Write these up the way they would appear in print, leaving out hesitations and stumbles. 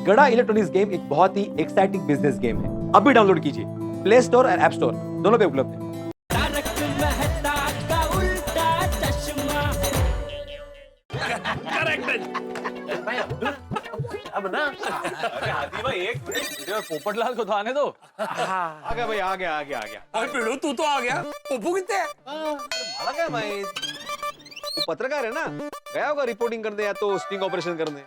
गड़ा electronics game एक बहुत ही एक्साइटिंग बिजनेस गेम है। अभी डाउनलोड कीजिए, प्ले स्टोर और ऐप स्टोर दोनों पे उपलब्ध है। अब ना हाथी भाई एक मिनट मुझे और पोपटलाल को तो आने दो। आ गया भाई, आ गया। और पिड़ू तू तो आ गया। पप्पू कितने है? भाड़ा क्या भाई, तू पत्रकार है ना, गया होगा रिपोर्टिंग करने या तो स्टिंग ऑपरेशन करने।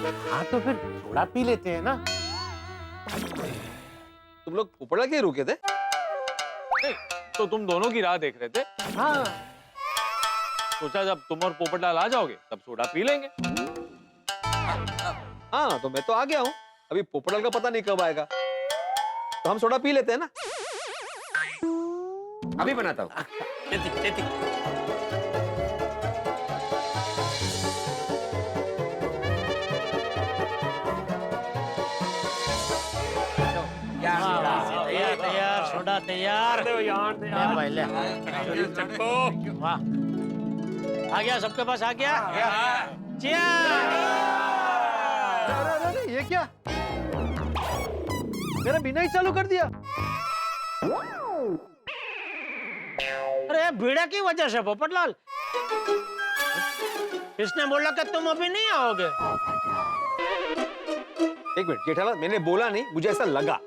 हाँ तो फिर थोड़ा पी लेते हैं ना। तुम लोग पोपटलाल के रुके थे? नहीं, तो तुम दोनों की राह देख रहे थे। हाँ सोचा जब तुम और पोपटलाल आ जाओगे तब सोडा पी लेंगे। हाँ तो मैं तो आ गया हूँ, अभी पोपटलाल का पता नहीं कब आएगा, तो हम सोडा पी लेते हैं ना। अभी बनाता हूँ। तैयार सोडा तैयार। ले भाई ले। वाह, आ गया, सबके पास आ गया। अरे ये क्या, मेरा बिना ही चालू कर दिया। अरे बीड़ा की वजह से पोपटलाल, किसने बोला कि तुम अभी नहीं आओगे? एक मिनट जेठालाल, मैंने बोला नहीं, मुझे ऐसा लगा।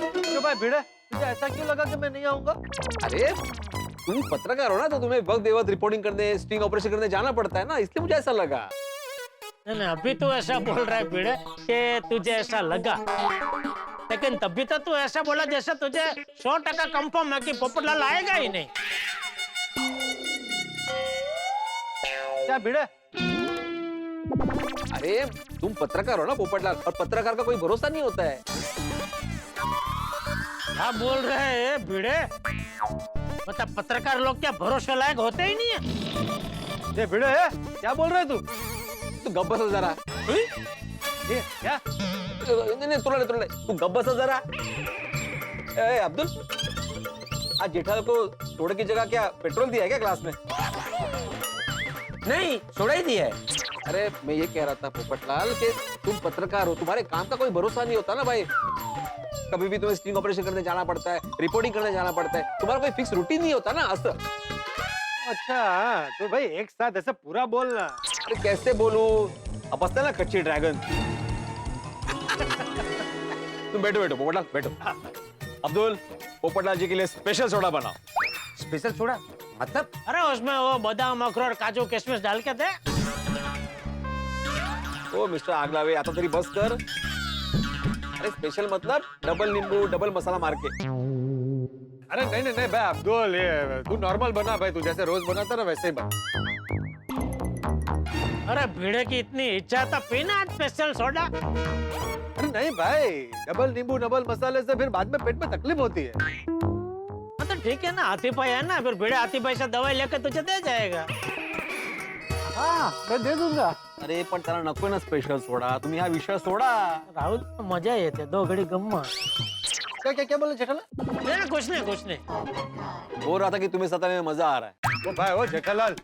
क्यों भाई भिड़े, तुझे ऐसा क्यों लगा कि मैं नहीं आऊंगा? अरे तुम पत्रकार हो ना, तो तुम्हें वक्त बेवक्त रिपोर्टिंग करने, स्टिंग ऑपरेशन करने जाना पड़ता है ना, इसलिए मुझे ऐसा लगा। नहीं, अभी तो ऐसा बोल रहा है बीड़े कि तुझे ऐसा लगा, लेकिन तभी तो तू ऐसा बोला जैसे तुझे 100% कंफर्म है कि पोपटलाल आएगा ही नहीं। क्या भिड़े? अरे तुम पत्रकार हो ना पोपटलाल, और पत्रकार का कोई भरोसा नहीं होता है। क्या बोल रहे हैं बीड़े? मतलब पत्रकार लोग क्या भरोसे लायक होते ही नहीं है? ये भिड़े है, क्या बोल रहे तू? तू गप बस जरा। ये क्या? नहीं तुला तू गप बस जरा। ए अब्दुल, आज जेठालाल को सोडे की जगह क्या पेट्रोल दिया है क्या क्लास में? नहीं, सोडा ही दिया है। अरे मैं ये कह रहा था पोपटलाल कि तुम पत्रकार हो, तुम्हारे काम का कोई भरोसा नहीं होता ना भाई। कभी भी तुम्हें स्टिंग ऑपरेशन करने जाना पड़ता है, रिपोर्टिंग करने जाना पड़ता है, तुम्हारा कोई फिक्स रूटीन नहीं होता ना। असर अच्छा तो भाई एक साथ ऐसा पूरा बोलना। अरे कैसे बोलूं, अब हंसता है ना कच्ची ड्रैगन। तुम बैठो पोपटलाल बैठो। अब्दुल, पोपटलाल जी के लिए स्पेशल सोडा बनाओ। स्पेशल सोडा मतलब? अरे उसमें वो बादाम, अखरोट, काजू, किशमिश डाल के दे। ओ मिस्टर आगलावे, आता तरी बस कर। अरे स्पेशल मतलब डबल नींबू डबल मसाला मार के। अरे नहीं भाई अब्दुल, ये तू नॉर्मल बना भाई, तू जैसे रोज बनाता ना वैसे ही बना। अरे भीड़े की इतनी इच्छा था पीना स्पेशल सोडा। अरे नहीं भाई, डबल नींबू डबल मसाले से फिर बाद में पेट में तकलीफ होती है। हाँ तो ठीक है ना, हाथी भाई है ना, फिर भीड़े हाथी भाई से दवाई लेकर तुझे दे जाएगा। हाँ मैं दे दूंगा। अरे पण त्याला नको ना स्पेशल सोडा, तुम्ही हा विषय सोडा। राहुल मजा येते, दो घड़ी गम्मा। क्या क्या क्या बोले जेठालाल? नहीं कुछ नहीं। बोल रहा था कि तुम्हें सताने में मजा आ रहा है। वो भाई वो जेठालाल,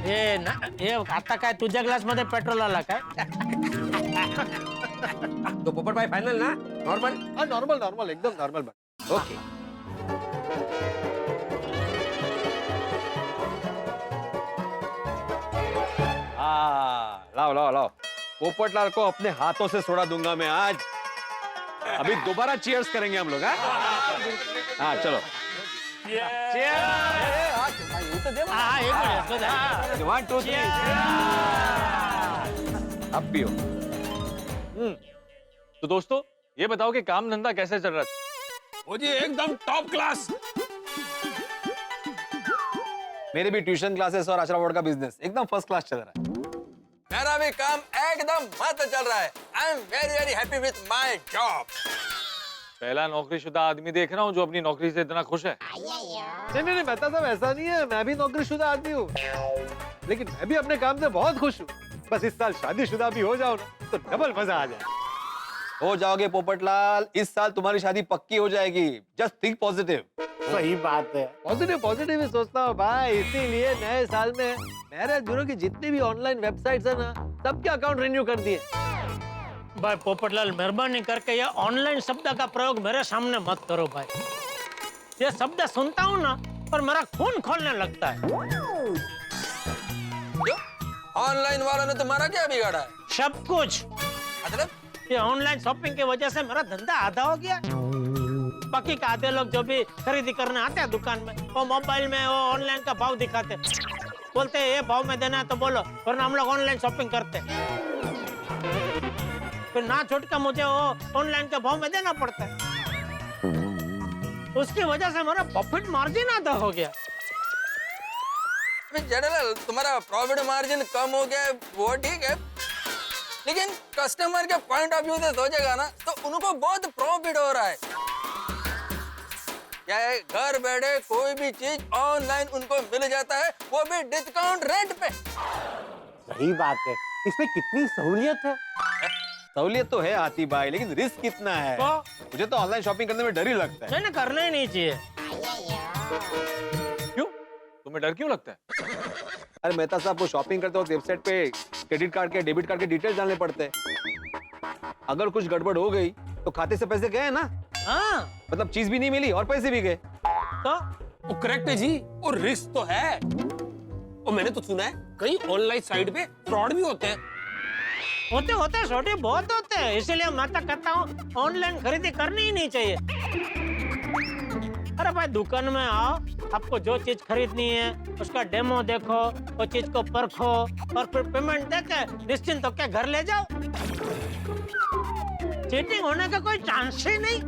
ये आता काय तुझ्या ग्लास मध्ये पेट्रोल आला काय? तो पोपट भाई फाइनल ना? नॉर्मल? हाँ नॉर्मल एकदम नॉर्मल। ओके। लाओ पोपटलाल को अपने हाथों से सोडा दूंगा मैं आज। अभी दोबारा चीयर्स करेंगे हम लोग। हाँ चलो हाँ एक मिनट इसको दे। 1 2 3 अब पियो। तो दोस्तों ये बताओ कि काम धंधा कैसे चल रहा है? वो जी एकदम टॉप क्लास। मेरे भी ट्यूशन क्लासेस और आश्रम बोर्ड का बिजनेस एकदम फर्स्ट क्लास चल रहा है। मेरा भी काम एकदम मस्त चल रहा है। I am very happy with my job. पहला नौकरीशुदा आदमी देख रहा हूँ जो अपनी नौकरी से इतना खुश है। नहीं बता सब ऐसा नहीं है, मैं भी नौकरीशुदा आदमी हूँ, लेकिन मैं भी अपने काम से बहुत खुश हूँ। बस इस साल शादीशुदा भी हो जाओ ना तो डबल मजा आ जाए। हो जाओगे पोपटलाल, इस साल तुम्हारी शादी पक्की हो जाएगी। Just think positive. सही बात है। पॉजिटिव पॉजिटिव ही सोचता हूँ भाई, इसीलिए नए साल में मैरिज ब्यूरो की जितनी भी ऑनलाइन वेबसाइट्स है ना, सबके अकाउंट रिन्यू कर दिए। भाई पोपटलाल, मेहरबानी करके ये ऑनलाइन शब्द का प्रयोग मेरे सामने मत करो भाई। ये शब्द सुनता हूँ ना, पर मेरा खून खोलने लगता है। क्यों? ऑनलाइन वालों ने तुम्हारा क्या बिगाड़ा है? सब कुछ। मतलब ये ऑनलाइन शॉपिंग की वजह से मेरा धंधा आधा हो गया। बाकी का आधे लोग जो भी खरीदी करने आते हैं दुकान में, वो मोबाइल में वो ऑनलाइन का भाव दिखाते, बोलते हैं ये भाव में देना है तो बोलो, वरना हम लोग ऑनलाइन शॉपिंग करते। फिर ना छूटकर मुझे वो ऑनलाइन के भाव में देना पड़ता है। उसकी वजह से मेरा प्रॉफिट मार्जिन आधा हो गया। जनरल तुम्हारा प्रॉफिट मार्जिन कम हो गया है, वो ठीक है, लेकिन कस्टमर के पॉइंट ऑफ व्यू से सोचेगा ना तो उनको बहुत प्रॉफिट हो रहा है। क्या है, घर बैठे कोई भी चीज ऑनलाइन उनको मिल जाता है, वो भी डिस्काउंट रेट पे। सही बात है, इसमें कितनी सहूलियत है। सहूलियत तो है आती भाई, लेकिन रिस्क कितना है। तो मुझे तो ऑनलाइन शॉपिंग करने में डर ही लगता है। नहीं, करना ही नहीं चाहिए। क्यों? तुम्हें डर क्यों लगता है? अरे मेहता साहब, वो शॉपिंग करते वक्त वेबसाइट पे क्रेडिट कार्ड के डेबिट कार्ड के डिटेल्स डालने पड़ते हैं। अगर कुछ गड़बड़ हो गई तो खाते से पैसे गए ना, हाँ मतलब चीज भी नहीं मिली और पैसे भी गए। तो वो करेक्ट है जी, और रिस्क तो है। और मैंने तो सुना है कई ऑनलाइन साइट पे फ्रॉड भी होते हैं। होते छोटे बहुत होते हैं, इसीलिए मैं तो कहता हूँ ऑनलाइन खरीदी करनी ही नहीं चाहिए। अरे भाई दुकान में आओ, आपको जो चीज खरीदनी है उसका डेमो देखो, वो चीज को परखो और फिर पेमेंट देके निश्चिंत होकर घर ले जाओ। चीटिंग होने का कोई चांस ही नहीं।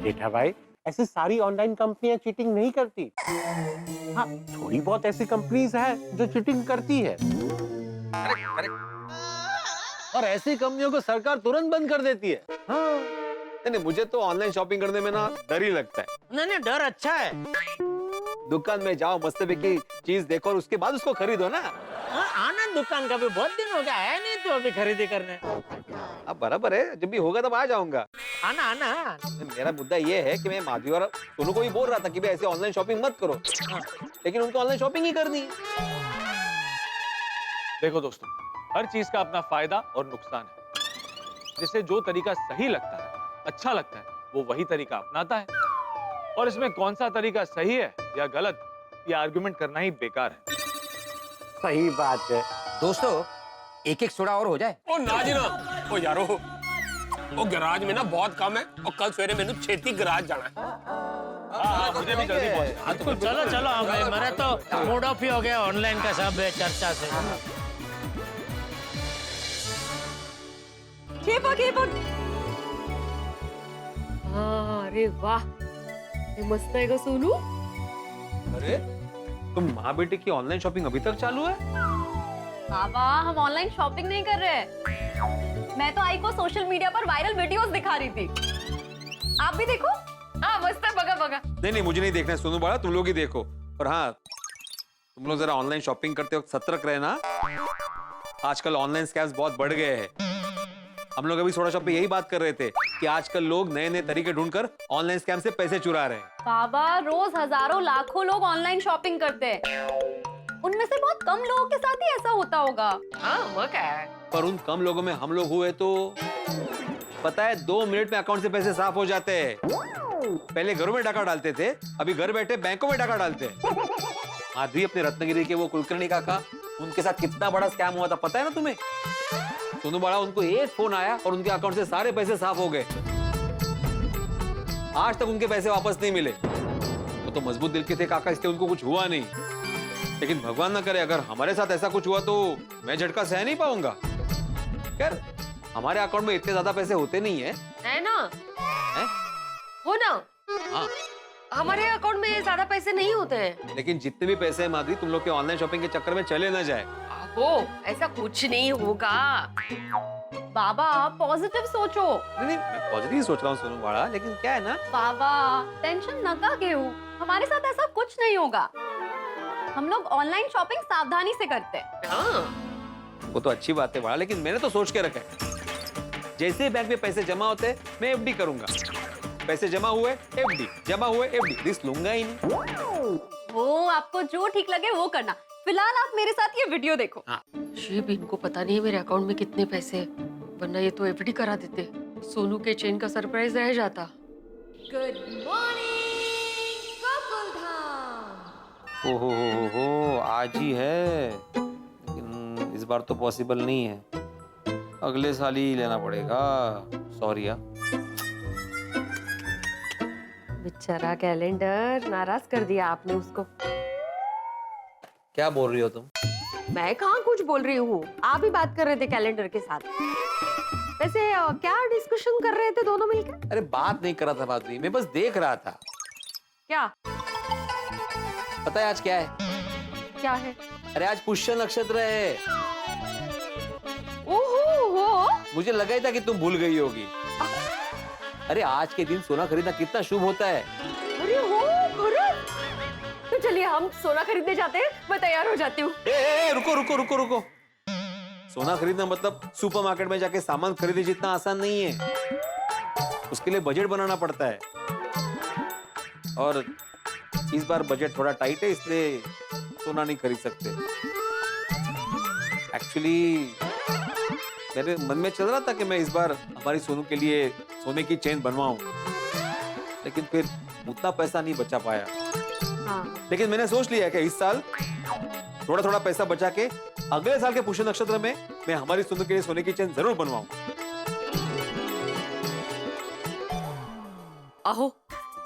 जेठा भाई, ऐसी सारी ऑनलाइन कंपनियां चीटिंग नहीं करती। हाँ, थोड़ी बहुत ऐसी कंपनीज है जो चीटिंग करती है। और ऐसी कंपनियों को सरकार तुरंत बंद कर देती है। हाँ, नहीं मुझे तो ऑनलाइन शॉपिंग करने में ना डर ही लगता है। नहीं, डर अच्छा है। दुकान में जाओ, मस्तबेकी चीज देखो और उसके बाद उसको खरीदो ना। हाँ, आना दुकान का भी बहुत दिन हो गया है नहीं तो अभी खरीदी करने। अब बराबर है, जब भी होगा तब आ जाऊंगा। आना। मेरा मुद्दा ये है कि मैं माधवी और दोनों को भी बोल रहा था कि भाई ऐसे ऑनलाइन शॉपिंग मत करो, लेकिन उनको ऑनलाइन शॉपिंग ही करनी है। देखो दोस्तों, हर चीज का अपना फायदा और नुकसान है। जिसे जो तरीका सही लगता है, अच्छा लगता है, वो वही तरीका अपनाता है। और इसमें कौन सा तरीका सही है या गलत, ये आर्गुमेंट करना ही बेकार है। सही बात है। दोस्तों एक एक सोडा और हो जाए। ओ ना जी ना, ओ यारो, वो गैराज में ना बहुत काम है और कल सवेरे मैंने छेती गैराज जाना है। मुझे भी जल्दी पहुंचना है। चलो भाई, मेरा तो मूड ऑफ ही हो गया ऑनलाइन का सब चर्चा से। अरे वाह, हे मस्त आहे ग सोनू। अरे तुम माँ बेटे की ऑनलाइन शॉपिंग अभी तक चालू है? बाबा, हम ऑनलाइन शॉपिंग नहीं कर रहे। मैं तो आई को सोशल मीडिया पर वायरल वीडियोस दिखा रही थी। आप भी देखो। हाँ मस्त है, बगा। नहीं मुझे नहीं देखना है सोनू बाड़ा, तुम लोग ही देखो। और हाँ, तुम लोग जरा ऑनलाइन शॉपिंग करते वक्त सतर्क रहना। आजकल ऑनलाइन स्कैम्स बहुत बढ़ गए हैं। हम लोग अभी सोडा शॉप पे यही बात कर रहे थे कि आजकल लोग नए तरीके ढूंढकर ऑनलाइन स्कैम से पैसे चुरा रहे हैं। बाबा, रोज हजारों लाखों लोग ऑनलाइन शॉपिंग करते हैं। उनमें से बहुत कम लोगों के साथ ही ऐसा होता होगा। हाँ, वो क्या है? पर उन कम लोगों में हम लोग हुए तो पता है 2 मिनट में अकाउंट से पैसे साफ हो जाते हैं। पहले घरों में डाका डालते थे, अभी घर बैठे बैंकों में डाका डालते हैं। माधवी अपने रत्नगिरी के वो कुलकर्णी काका, उनके साथ कितना बड़ा स्कैम हुआ था पता है ना तुम्हें? सोनू बाड़ा, उनको एक फोन आया और उनके अकाउंट से सारे पैसे साफ हो गए। आज तक उनके पैसे वापस नहीं मिले। वो तो मजबूत दिल के थे काका, इसलिए उनको कुछ हुआ नहीं। लेकिन भगवान ना करे अगर हमारे साथ ऐसा कुछ हुआ तो मैं झटका सह नहीं पाऊंगा। खैर, हमारे अकाउंट में इतने ज्यादा पैसे होते नहीं है ना? है? हो ना? हाँ, हमारे अकाउंट में ज्यादा पैसे नहीं होते हैं। लेकिन जितने भी पैसे हैं माधवी, तुम लोग के ऑनलाइन शॉपिंग के चक्कर में चले ना जाए। वो ऐसा कुछ नहीं होगा। बाबा, पॉजिटिव सोचो। नहीं मैं पॉजिटिव सोच रहा हूँ सोनू बाड़ा, लेकिन क्या है ना, बाबा, टेंशन न घेऊ, हमारे साथ ऐसा कुछ नहीं होगा। हम लोग ऑनलाइन शॉपिंग सावधानी से करते हैं। वो तो अच्छी बात है बाड़ा, लेकिन मैंने तो सोच के रखा है जैसे ही बैंक में पैसे जमा होते हैं मैं एफडी करूंगा। पैसे जमा हुए एफडी, जमा हुए एफडी, रिस्क लूंगा ही नहीं। वो आपको जो ठीक लगे वो करना। फिलहाल आप मेरे साथ ये वीडियो देखो। शिव, इनको पता नहीं है मेरे अकाउंट में कितने पैसे हैं, वरना ये तो एफडी करा देते। सोनू के चेन का सरप्राइज रह जाता। Good morning Kapuldham. ओहो आज ही है, लेकिन इस बार तो पॉसिबल नहीं है, अगले साल ही लेना पड़ेगा। सॉरी यार। बेचारा कैलेंडर, नाराज कर दिया आपने उसको। क्या बोल रही हो तुम? मैं कहाँ कुछ बोल रही हूँ, आप ही बात कर रहे थे कैलेंडर के साथ। वैसे क्या डिस्कशन कर रहे थे दोनों मिलकर? अरे बात नहीं कर रहा था माधुरी, मैं बस देख रहा था। क्या पता है आज क्या है? क्या है? अरे आज पुष्य नक्षत्र है। ओहो हो, मुझे लगा ही था कि तुम भूल गई होगी। अरे आज के दिन सोना खरीदना कितना शुभ होता है। अरे हो खरंच। तो चलिए हम सोना खरीदने जाते हैं, मैं तैयार हो जाती हूँ। रुको रुको रुको रुको। सोना खरीदना मतलब सुपरमार्केट में जाके सामान खरीदने जितना आसान नहीं है, उसके लिए बजट बनाना पड़ता है। और इस बार बजट थोड़ा टाइट है, इसलिए सोना नहीं खरीद सकते। एक्चुअली मेरे मन में चल रहा था कि मैं इस बार हमारी सोनू के लिए सोने की चेन बनवाऊं, लेकिन फिर उतना पैसा नहीं बचा पाया। हाँ। लेकिन मैंने सोच लिया कि इस साल थोड़ा थोड़ा पैसा बचा के अगले साल के पुष्य नक्षत्र में मैं हमारी सोनू के लिए सोने की चेन जरूर बनवाऊं। आहो,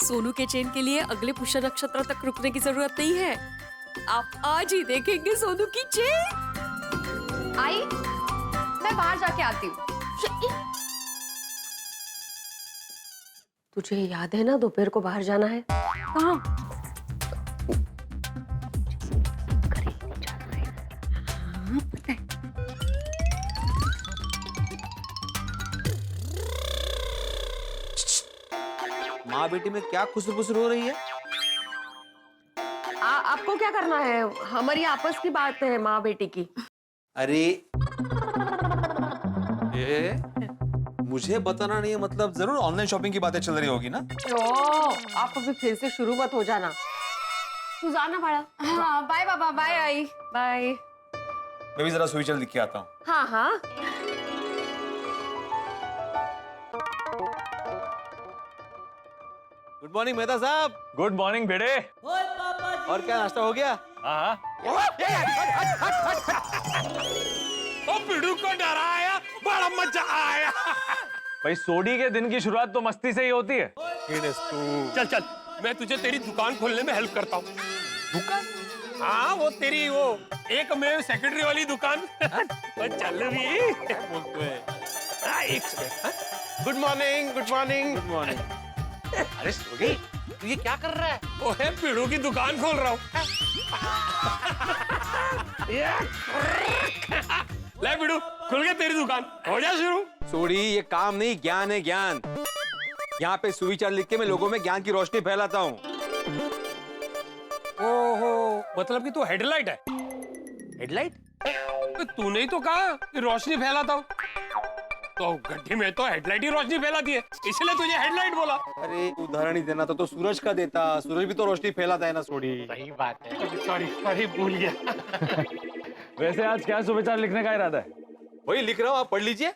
सोनू के चेन के लिए अगले पुष्य नक्षत्र तक रुकने की जरूरत नहीं है, आप आज ही देखेंगे सोनू की चेन। आई, मैं बाहर जाके आती हूँ। तुझे याद है ना दोपहर को बाहर जाना है? कहाँ? माँ बेटी में क्या खुसर फुसर हो रही है? आपको क्या करना है? हमारी आपस की बात है माँ बेटी की। अरे मुझे बताना नहीं है मतलब जरूर ऑनलाइन शॉपिंग की बातें चल रही होगी ना? आप अभी फिर से शुरू मत हो जाना। तू जाना बड़ा। हाँ, बाय बाबा, बाय आई। बाय। मैं भी जरा सुई चल दिख के आता हूँ। हाँ हाँ। गुड मॉर्निंग मेहता साहब। गुड मॉर्निंग बेटे। और क्या नाश्ता हो गया? हाँ। ओ पिड़ू को डराया, बड़ा मजा आया। भाई सोडी के दिन की शुरुआत तो मस्ती से ही होती है। चल चल, मैं तुझे तेरी दुकान खोलने में हेल्प करता हूँ। दुकान? हाँ, वो तेरी वो एक में सेक्रेटरी वाली दुकान। वो चल भी बोलते हैं। एक second. Good morning, good morning, good morning. अरे सोडी, तू ये क्या कर रहा है? वो है पिड़ू की दुकान खोल रहा हूँ। ले पिड़ू, खुल गई तेरी दुकान, हो जा शुरू। सोडी, ये काम नहीं, ज्ञान है ज्ञान। यहाँ पे सुविचार लिख के मैं लोगों में ज्ञान की रोशनी फैलाता हूँ। ओहो, मतलब कि तू हेडलाइट है? हेडलाइट? तूने ही तो कहा कि रोशनी फैलाता हूँ, तो गड्ढे में तो हेडलाइट ही रोशनी फैलाती है, इसलिए तुझे हेडलाइट बोला। अरे उदाहरण ही देना था तो सूरज का देता, सूरज भी तो रोशनी फैलाता है ना सोडी। सही बात है। सॉरी सॉरी, भूल गया। वैसे आज क्या सुविचार लिखने का इरादा है? वही लिख रहा हूँ, आप पढ़ लीजिए।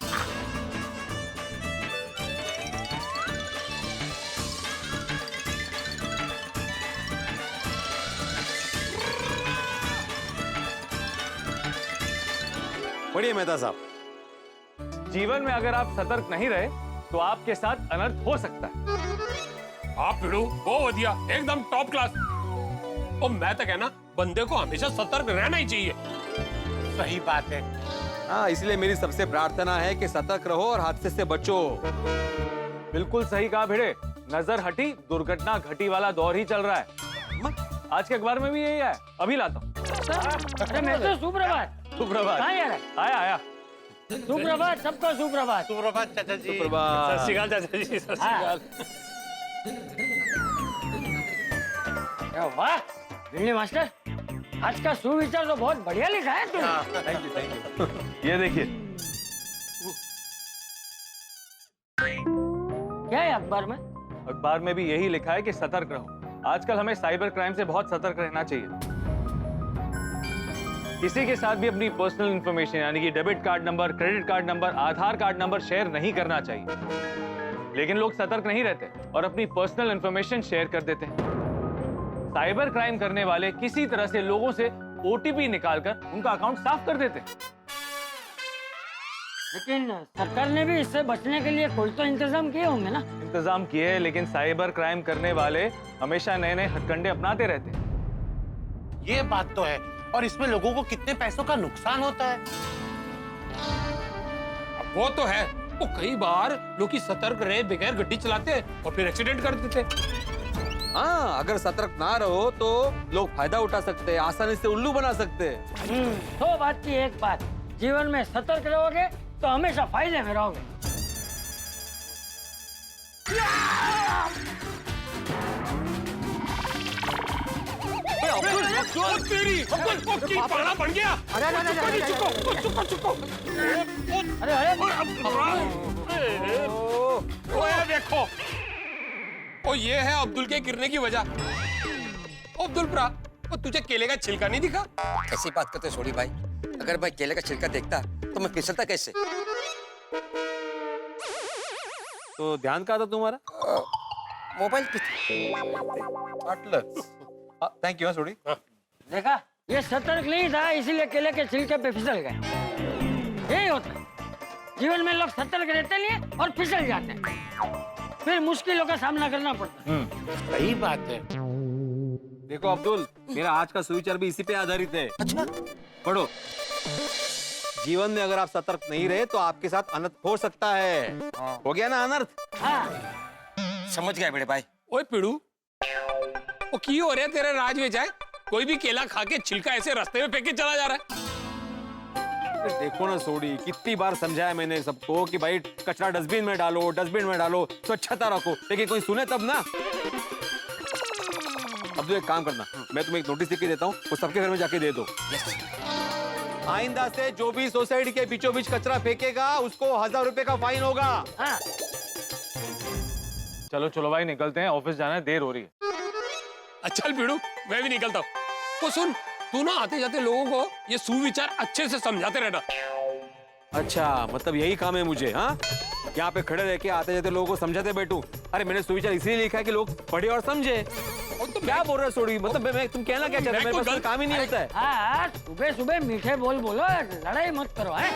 पढ़िए मेहता साहब। जीवन में अगर आप सतर्क नहीं रहे तो आपके साथ अनर्थ हो सकता है। आप पिड़ू बहुत बढ़िया, एकदम टॉप क्लास। और मैं तो कहना, बंदे को हमेशा सतर्क रहना ही चाहिए। सही बात है। हाँ, इसलिए मेरी सबसे प्रार्थना है कि सतर्क रहो और हादसे से बचो। बिल्कुल सही कहा भिड़े, नजर हटी दुर्घटना घटी वाला दौर ही चल रहा है। आज के अखबार में भी यही है, अभी लाता हूँ। सुप्रभात। सुप्रभात। आया आया। सुप्रभात, सबको सुप्रभात। सुप्रभात चाचा जी। सुप्रभात। सत श्री अकाल चाचा जी, सत श्री अकाल। वाह भिड़े मास्टर, आज का सुविचार तो बहुत बढ़िया लिखा है तुमने। Thank you thank you. ये देखिए, क्या है अखबार में? अखबार में भी यही लिखा है कि सतर्क रहो। आजकल हमें साइबर क्राइम से बहुत सतर्क रहना चाहिए। किसी के साथ भी अपनी पर्सनल इंफॉर्मेशन यानी कि debit card number, credit card number, Aadhaar card number share नहीं करना चाहिए। लेकिन लोग सतर्क नहीं रहते और अपनी पर्सनल इंफॉर्मेशन शेयर कर देते हैं। साइबर क्राइम करने वाले किसी तरह से लोगों से ओटीपी निकालकर उनका अकाउंट साफ कर देते हैं। लेकिन सरकार ने भी इससे बचने के लिए कोई तो इंतजाम किए होंगे ना? इंतजाम किए, लेकिन साइबर क्राइम करने वाले हमेशा नए नए हथकंडे अपनाते रहते हैं। ये बात तो है। और इसमें लोगों को कितने पैसों का नुकसान होता है। अब वो तो है, वो कई बार लोग की सतर्क रहे बगैर गड्डी चलाते और फिर एक्सीडेंट कर देते। हाँ, अगर सतर्क ना रहो तो लोग फायदा उठा सकते हैं, आसानी से उल्लू बना सकते हैं। तो बात की एक बात, जीवन में सतर्क रहोगे तो हमेशा फायदे में रहोगे। तेरी पाला बन गया। अरे अरे ओए देखो, ओ ये है अब्दुल के गिरने की वजह। अब्दुल प्रा, वो तुझे केले का छिलका नहीं दिखा? ऐसी बात करते छोड़ी भाई, अगर मैं केले का छिलका देखता तो मैं फिसलता कैसे? तो ध्यान कहाँ था तुम्हारा? मोबाइल पे थैंक यू सोडी। देखा, ये सतर्क नहीं था इसीलिए केले के छिलके पे फिसल गए। यही होता है, जीवन में लोग सतर्क रहते नहीं है और फिसल जाते हैं, फिर मुश्किलों का सामना करना पड़ता है। सही बात है। देखो अब्दुल, मेरा आज का सुविचार भी इसी पे आधारित है। अच्छा, पढ़ो। जीवन में अगर आप सतर्क नहीं रहे तो आपके साथ अनर्थ हो सकता है। हो गया ना अनर्थ? हाँ, समझ गए बड़े भाई। ओए पिड़ू, वो की हो रहा है तेरे राज में जाए? कोई भी केला खा के छिलका ऐसे रास्ते में फेंक के चला जा रहा है। देखो ना सोडी, कितनी बार समझाया मैंने सबको कि भाई कचरा डस्टबिन में डालो, डस्टबिन में डालो, स्वच्छता रखो, लेकिन कोई सुने तब ना। अब तो एक काम करना, मैं तुम्हें एक नोटिस लिख के देता हूँ, वो सबके घर में जाके दे दो। आइंदा से जो भी सोसाइटी के बीचों बीच कचरा फेंकेगा उसको 1000 रुपए का फाइन होगा। हाँ। चलो चलो भाई, निकलते हैं, ऑफिस जाना है, देर हो रही है। अच्छा पिड़ू, मैं भी निकलता हूँ। तो सुन, तू ना आते जाते लोगों को ये सुविचार अच्छे से समझाते रहना। अच्छा, मतलब यही काम है मुझे? हाँ, यहाँ पे खड़े रह के आते जाते लोगों को समझाते बैठू? अरे मैंने सुविचार इसलिए लिखा है कि लोग पढ़े और समझे। तो क्या बोल रहे सोडी? मतलब मैं तुम कहना क्या चाहते हो? मेरे पास कोई काम ही नहीं होता है। हाँ, सुबह सुबह मीठे बोल बोलो, लड़ाई मत करो। है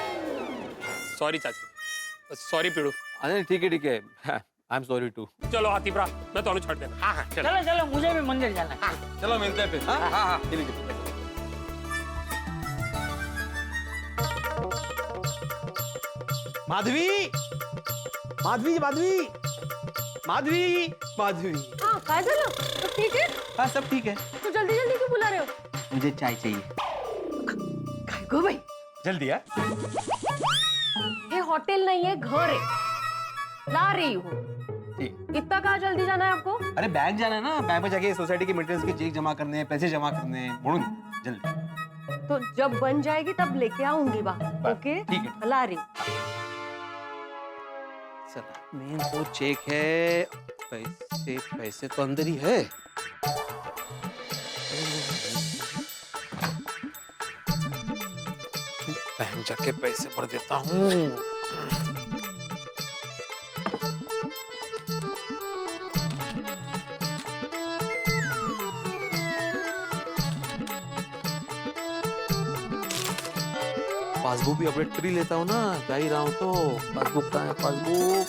सॉरी चाची, सॉरी पिड़ू। अरे ठीक है, आई एम सॉरी टू। चलो हाथी प्रा, मैं तो छोड़ देना। हाँ हाँ चलो चलो चलो, मुझे भी मंदिर जाना है। चलो मिलते हैं फिर। हाँ हाँ हाँ, ठीक है। माधवी, माधवी, माधवी, माधवी, माधवी। हाँ, काय झालं? तो ठीक है? हाँ सब ठीक है। तो जल्दी जल्दी क्यों बुला रहे हो? मुझे चाय चाहिए। काय गो बाई, जल्दी यार। ये होटल नहीं है, घर है। ला रही हूँ। इतना कहाँ जल्दी जाना है आपको? अरे बैंक जाना है ना, बैंक में जाके सोसाइटी के मेंटेनेंस के चेक जमा करने हैं, पैसे जमा करने हैं, म्हणून जल्दी। तो जब बन जाएगी तब लेके आऊंगी बाहर। ओके, ठीक है। ला रही। मेन तो चेक है, पैसे तो अंदर ही है। बैंक जाके पैसे भर देता हूँ। पासबुक भी अपडेट कर ही लेता हूँ ना, जा ही रहा हूँ तो। पासबुक कहाँ है? पासबुक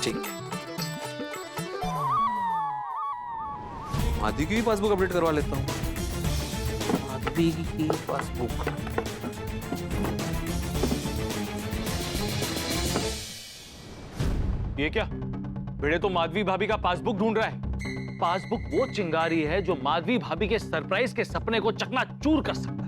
ठीक है। माधवी की भी पासबुक अपडेट करवा लेता हूँ। माधवी की पासबुक। ये क्या? भिड़े तो माधवी भाभी का पासबुक ढूंढ रहा है। पासबुक वो चिंगारी है जो माधवी भाभी के सरप्राइज के सपने को चकनाचूर कर सकता है।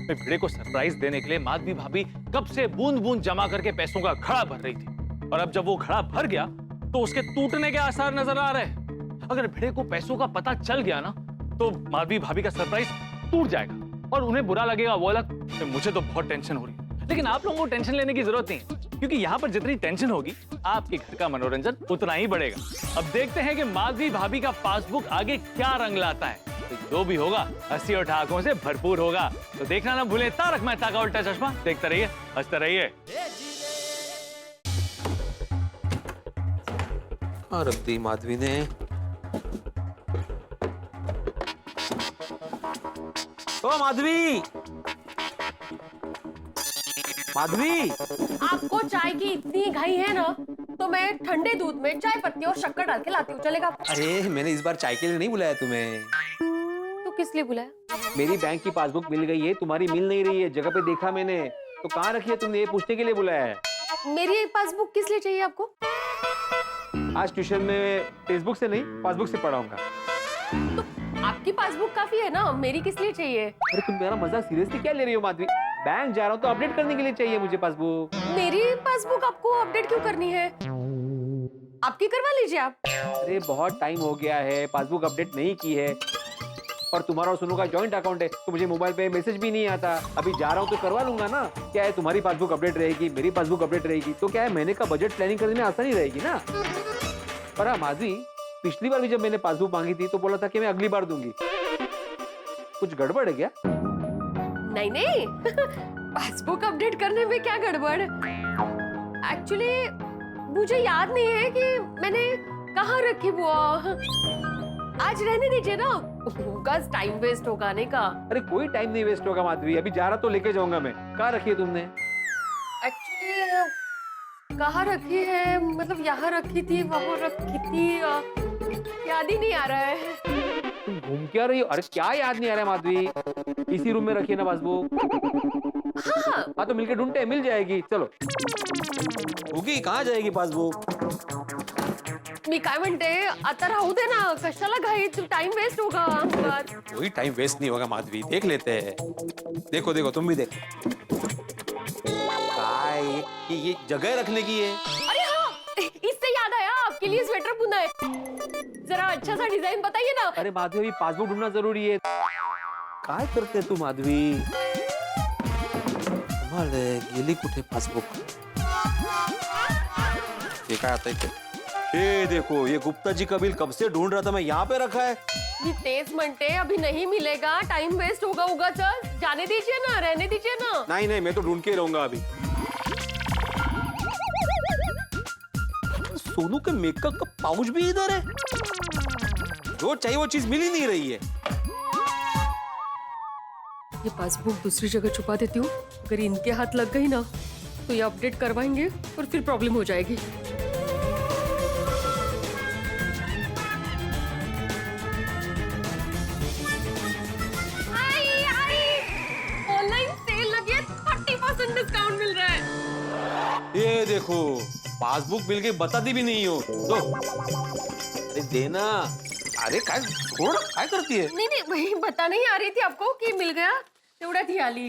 भिड़े को सरप्राइज देने के लिए माधवी भाभी कब से बूंद बूंद जमा करके पैसों का घड़ा भर रही थी, और अब जब वो घड़ा भर गया तो उसके टूटने के आसार नजर आ रहे हैं। अगर भिड़े को पैसों का पता चल गया ना तो माधवी भाभी का सरप्राइज टूट जाएगा और उन्हें बुरा लगेगा, वो अलग। मुझे तो बहुत टेंशन हो रही है, लेकिन आप लोगों को टेंशन लेने की जरूरत नहीं है। क्योंकि यहाँ पर जितनी टेंशन होगी आपके घर का मनोरंजन उतना ही बढ़ेगा। अब देखते हैं कि माधवी भाभी का पासबुक आगे क्या रंग लाता है। तो जो भी होगा हंसी और ठहाकों से भरपूर होगा। तो देखना ना भूलें तारक मेहता का उल्टा चश्मा। देखते रहिए, हंसते रहिए। हाँ, रख दी माधवी ने। ओ माधवी, माधवी, आपको चाय की इतनी घाई है ना, तो मैं ठंडे दूध में चाय पत्ती और शक्कर डाल के लाती हूँ, चलेगा? अरे मैंने इस बार चाय के लिए नहीं बुलाया तुम्हें। तो किस लिए बुलाया? मेरी बैंक की पासबुक मिल गई है, तुम्हारी मिल नहीं रही है। जगह पे देखा मैंने, तो कहाँ रखी है तुमने, ये पूछने के लिए बुलाया है। मेरी पासबुक किस लिए चाहिए आपको? आज ट्यूशन में फेसबुक से नहीं पासबुक से पढ़ाऊंगा। तो आपकी पासबुक काफी है ना, मेरी किस लिए चाहिए? अरे तुम मेरा मजाक सीरियसली क्या ले रही हो माधवी? बैंक जा रहा हूँ तो अपडेट करने के लिए चाहिए मुझे पासबुक। मेरी पासबुक आपको अपडेट क्यों करनी है? आपकी करवा लीजिए आप। अरे बहुत टाइम हो गया है, पासबुक अपडेट नहीं की है। और तुम्हारा और सोनू का जॉइंट अकाउंट है, तो मुझे मोबाइल पे मैसेज भी नहीं आता। अभी जा रहा हूँ तो करवा लूंगा ना। क्या है, तुम्हारी पासबुक अपडेट रहेगी, मेरी पासबुक अपडेट रहेगी, तो क्या है, महीने का बजट प्लानिंग करने में आसानी रहेगी ना। पर हाँ माधवी, पिछली बार भी जब मैंने पासबुक मांगी थी तो बोला था कि मैं अगली बार दूंगी। कुछ गड़बड़ है क्या? नहीं नहीं पासबुक अपडेट करने में क्या गड़बड़? एक्चुअली मुझे याद नहीं है कि मैंने कहाँ रखी वो। आज रहने दीजिए ना, बस टाइम वेस्ट होगा नहीं का। अरे कोई टाइम नहीं वेस्ट होगा माधवी, अभी जा रहा तो लेके जाऊंगा मैं। कहाँ रखी है तुमने? एक्चुअली कहाँ रखी है, मतलब यहाँ रखी थी, वहाँ रखी थी, याद ही नहीं आ रहा है। तुम घूम क्या रही हो? अरे क्या याद नहीं आ रहा है माधवी? इसी रूम में रखी है ना पासबुक? हाँ तो मिलके ढूंढते हैं, मिल जाएगी। चलो। होगी, कहाँ जाएगी पासबुक? मी काय म्हणते, आता राहू दे ना, कशाला घाई, टाइम वेस्ट होगा। कोई टाइम वेस्ट नहीं होगा माधवी, देख लेते हैं। देखो देखो, तुम भी देखो। ये जगह रखने की है। अरे हाँ, इससे याद आया, आपके लिए स्वेटर बुना है। जरा अच्छा सा डिजाइन बताइए ना। अरे माधवी, अभी पासबुक ढूंढना जरूरी है। काय करते तू माधवी? गेली कुठे पासबुक? ये काय आता इथे? ये देखो, ये गुप्ता जी का बिल कब से ढूंढ रहा था मैं, यहाँ पे रखा है। ये तेज म्हणते अभी नहीं मिलेगा, टाइम वेस्ट होगा उगाचच। जाने दीजिए ना, रहने दीजिए ना। नहीं नहीं, मैं तो ढूंढ के ही रहूंगा अभी। सोनू के मेकअप का पाउच भी इधर है। जो चाहिए वो चीज मिल ही नहीं रही है। ये पासबुक दूसरी जगह छुपा देती हूँ। अगर इनके हाथ लग गई ना तो ये अपडेट करवाएंगे और फिर प्रॉब्लम हो जाएगी। ऑनलाइन सेल लगी है, 30% डिस्काउंट मिल रहा है। ये देखो, पासबुक मिल गई, बताती भी नहीं हो। दो, अरे देना। अरे काय थोड़ा काय करती है? नहीं नहीं, वही बता नहीं आ रही थी आपको कि मिल गया, तेवढ्यात ही आली।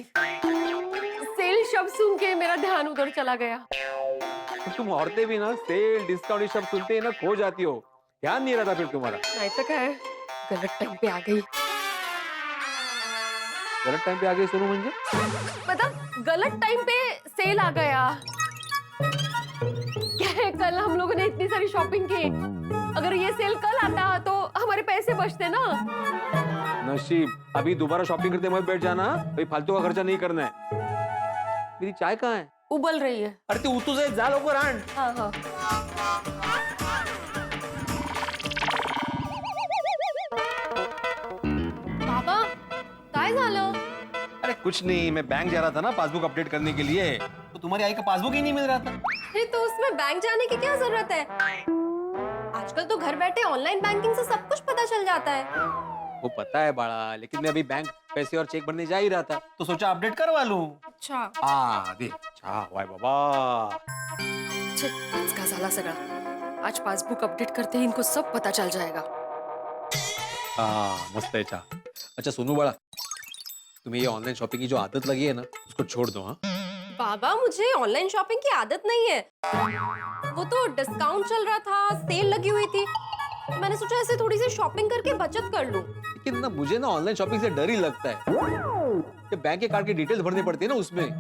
सेल शब्द सुन के मेरा ध्यान उधर चला गया। तुम औरतें भी ना सेल डिस्काउंट ये शब्द सुनते ही ना खो जाती हो। ध्यान नहीं रहता फिर तुम्हारा। नहीं तो क्या है, गलत टाइम पे आ गई। गलत टाइम पे आ गई सोनू म्हणजे? मतलब गलत टाइम पे सेल आ गया। क्या है, कल हम लोगों ने इतनी सारी शॉपिंग की, अगर ये सेल कल आता तो हमारे पैसे बचते ना। नसीब, अभी दोबारा शॉपिंग करते मत बैठ जाना, भाई फालतू का खर्चा नहीं करना है। मेरी चाय कहाँ है? उबल रही है। अरे तू उतू से जा लवकर आण। हाँ हाँ। पापा, काय झालं? अरे कुछ नहीं, मैं बैंक जा रहा था ना पासबुक अपडेट करने के लिए, तो तुम्हारी आई का पासबुक ही नहीं मिल रहा था। अरे तो उसमें बैंक जाने की क्या जरूरत है? आजकल तो घर बैठे ऑनलाइन बैंकिंग से सब कुछ पता चल जाता है। वो पता है बाळा, लेकिन मैं अभी बैंक पैसे और चेक भरने जा ही रहा था, तो सोचा अपडेट करवा लूं। अच्छा। दे। अच्छा, वाय बाबा। आज का झाला सगळा। आज पासबुक अपडेट करते ही इनको सब पता चल जाएगा। मस्त है चा। अच्छा सोनू बाळा, तुम्हें ये ऑनलाइन शॉपिंग की जो आदत लगी है ना, उसको छोड़ दो। हाँ बाबा, मुझे ऑनलाइन शॉपिंग की आदत नहीं है। वो तो डिस्काउंट चल रहा था, सेल लगी हुई थी, मैंने सोचा ऐसे थोड़ी सी शॉपिंग करके बचत कर लूं। लेकिन ना मुझे ना ऑनलाइन शॉपिंग से डर ही लगता है। कि बैंक के कार्ड की डिटेल्स भरनी पड़ती है ना उसमें।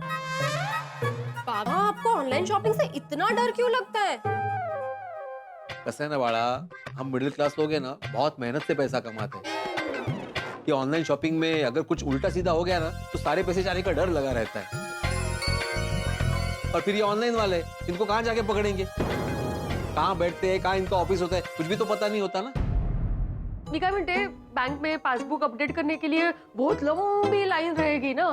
बाबा आपको ऑनलाइन शॉपिंग से इतना डर क्यों लगता है? कसं है ना बाळा, हम मिडिल क्लास लोग हैं ना, बहुत मेहनत से पैसा कमाते हैं। ये ऑनलाइन शॉपिंग में अगर कुछ उल्टा सीधा हो गया ना, तो सारे पैसे जाने का डर लगा रहता है। और फिर ये ऑनलाइन वाले, इनको कहाँ जाके पकड़ेंगे? कहाँ बैठते हैं, कहाँ इनका ऑफिस होता है, कुछ भी तो पता नहीं होता ना। मी काय म्हणते, बैंक में पासबुक अपडेट करने के लिए बहुत लंबी लाइन रहेगी ना,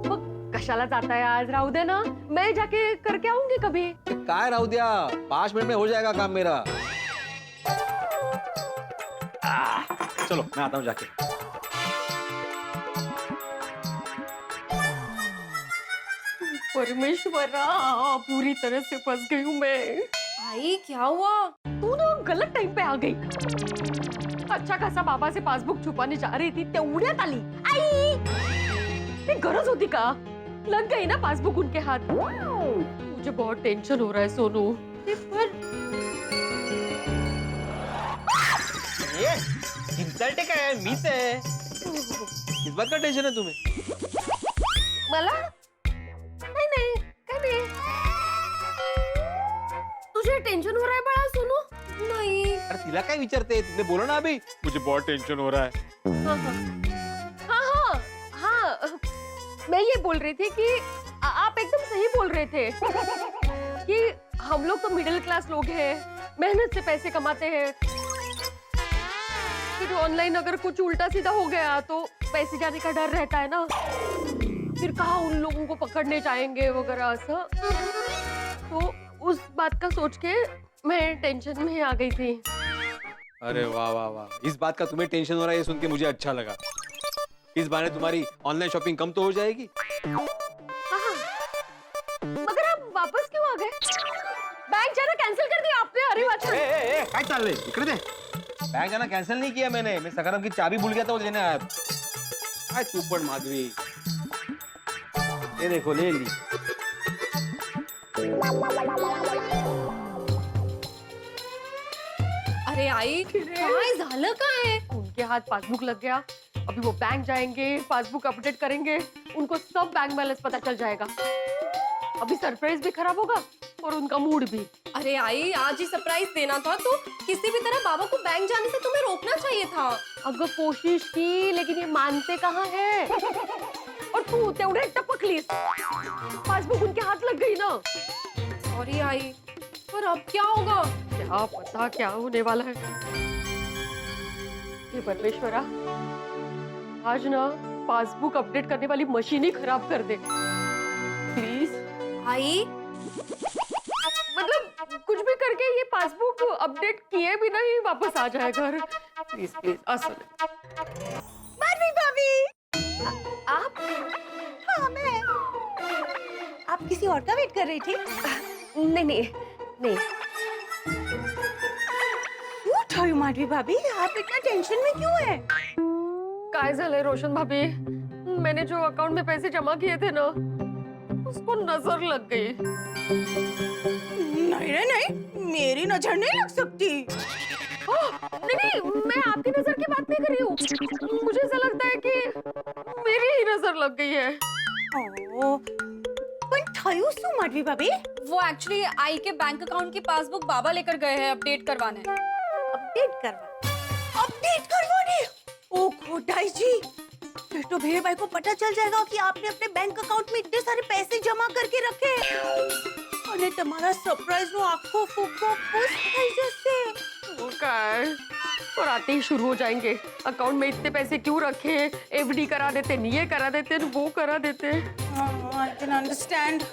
मग कशाला जाता है? आज राहू दे ना, मैं जाके करके आऊंगी कभी। काय राहू द्या, 5 मिनट में हो जाएगा काम मेरा। चलो मैं आता हूँ जाके। परमेश्वरा, पूरी तरह से फंस गई हूँ मैं। आई क्या हुआ? तू ना गलत टाइम पे आ गई। अच्छा खासा बाबा से पासबुक छुपाने जा रही थी, तेवढ्यात आली। आई, ते गरज होती का? लग गई ना पासबुक उनके हाथ। मुझे बहुत टेंशन हो रहा है सोनू। पर इन्सल्ट काय मीच आहे। किस बात का टेंशन है तुम्हें? मला नहीं नहीं काय नाही। तुझे टेंशन हो रहा है बड़ा सोनू? नहीं। अरे तिला काय विचारते? तिने बोला ना अभी मुझे बहुत टेंशन हो रहा है। हाँ, मैं ये बोल रही थी कि आप एकदम सही बोल रहे थे कि हम लोग तो मिडिल क्लास लोग हैं, मेहनत से पैसे कमाते हैं। फिर ऑनलाइन अगर कुछ उल्टा सीधा हो गया तो पैसे जाने का डर रहता है ना, फिर कहाँ उन लोगों को पकड़ने जाएंगे वगैरह ऐसा। तो उस बात का सोच के मैं टेंशन में आ गई थी। अरे वाह वाह वाह, इस बात का तुम्हें टेंशन हो रहा है ये सुन के मुझे अच्छा लगा। इस बहाने तुम्हारी ऑनलाइन शॉपिंग कम तो हो जाएगी। हाँ, मगर आप वापस क्यों आ गए? बैंक जाना कैंसिल कर दिया आपने? अरे वाह, काय चाललंय? इकडे दे। बैंक जाना कैंसिल नहीं किया मैंने, मैं सखाराम की चाबी भूल गया था वो लेने आया था। काय तू पण माधवी, ये देखो ले ली। अरे आई, काय झालं काय? उनके हाथ पासबुक लग गया। अभी वो बैंक जाएंगे, पासबुक अपडेट करेंगे, उनको सब बैंक बैलेंस पता चल जाएगा। अभी सरप्राइज भी खराब होगा और उनका मूड भी। अरे आई, आज ही सरप्राइज देना था तो किसी भी तरह बाबा को बैंक जाने से तुम्हें रोकना चाहिए था। अगर कोशिश की, लेकिन ये मानते कहाँ है। और तू तेवढे टपकलीस, पासबुक उनके हाथ लग गई ना। सॉरी आई, पर अब क्या होगा? क्या पता क्या होने वाला है। हे परमेश्वरा, आज ना पासबुक अपडेट करने वाली मशीन ही खराब कर दे प्लीज। आई, मतलब कुछ भी करके ये पासबुक अपडेट किए बिना ही वापस आ जाए घर। प्लीज प्लीज असल। माधवी भाभी, आप? हाँ मैं। आप किसी और का वेट कर रही थी? नहीं नहीं नहीं। क्यों ठाई माधवी भाभी, आप इतना टेंशन में क्यों है? काय झालंय रोशन भाभी, मैंने जो अकाउंट में पैसे जमा किए थे ना, उसको नजर लग गई। नहीं नहीं नहीं, मेरी नजर नहीं लग सकती। नहीं नहीं, मैं आपकी नजर की बात नहीं कर रही हूँ। मुझे ऐसा लगता है कि मेरी ही नजर लग गई है। पण ठायू सु माधवी भाभी? वो एक्चुअली आई के बैंक अकाउंट की पासबुक बाबा लेकर गए हैं अपडेट करवाने। अपडेट करवाने? ओ खोटाई जी, फिर तो भेड़ भाई को पता चल जाएगा कि आपने अपने बैंक अकाउंट में इतने सारे पैसे जमा करके रखे। अरे तुम्हारा सरप्राइज नो आंखों फूको खुश થઈ जैसे। वो काय, और आते ही शुरू हो जाएंगे, अकाउंट में इतने पैसे क्यों रखे, एफडी करा देते, ये करा देते, वो करा देते। I can understand.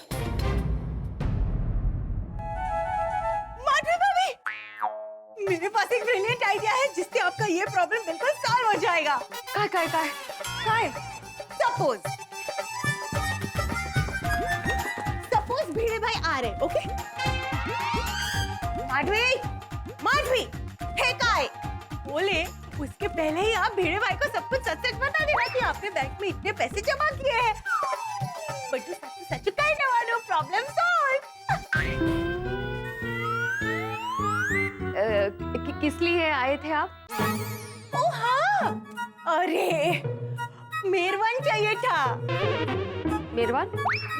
माधवी भाभी, मेरे पास एक ब्रिलियंट आइडिया है जिससे आपका ये प्रॉब्लम बिल्कुल सॉल्व हो जाएगा। काय काय काय काय? सपोज भिड़े भाई आ रहे, ओके? माधवी, माधवी, हे काय? बोले उसके पहले ही आप भिड़े भाई को सब कुछ सच-सच बता देना कि आपने बैंक में इतने पैसे जमा किए हैं। बट सच कहने वालों, प्रॉब्लम सॉल्व। किस लिए आए थे आप? ओ हाँ, अरे मेहरबान चाहिए था। मेहरबान?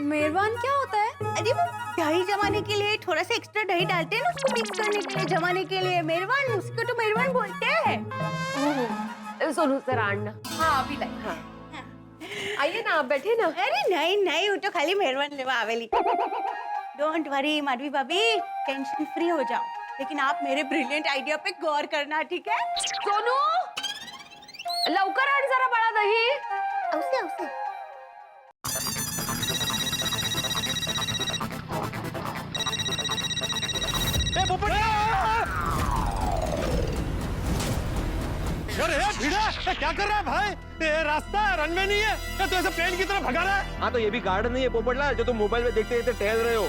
मेहरबान क्या होता है? अरे वो दही जमाने के लिए थोड़ा सा एक्स्ट्रा दही डालते हैं ना, उसको मिक्स करने के लिए, जमाने के लिए। मेहरबान, उसको तो मेहरबान बोलते हैं। सोनू जरा आणना। हाँ अभी लाई। हाँ आइए ना, आप बैठे ना। अरे नहीं नहीं, वो तो खाली मेहरबान लेवा आवेली। डोंट वरी माधवी भाभी, टेंशन फ्री हो जाओ। लेकिन आप मेरे ब्रिलियंट आइडिया पे गौर करना, ठीक है? सोनू लवकर आण जरा बाळा दही। औसे औसे। अरे भिड़ा, क्या कर रहा है भाई? ये रास्ता है, रनवे नहीं है क्या? तू ऐसे प्लेन की तरह भगा रहा है? हाँ तो ये भी गार्डन नहीं है पोपटलाल जो तुम मोबाइल में देखते देखते टहल रहे हो।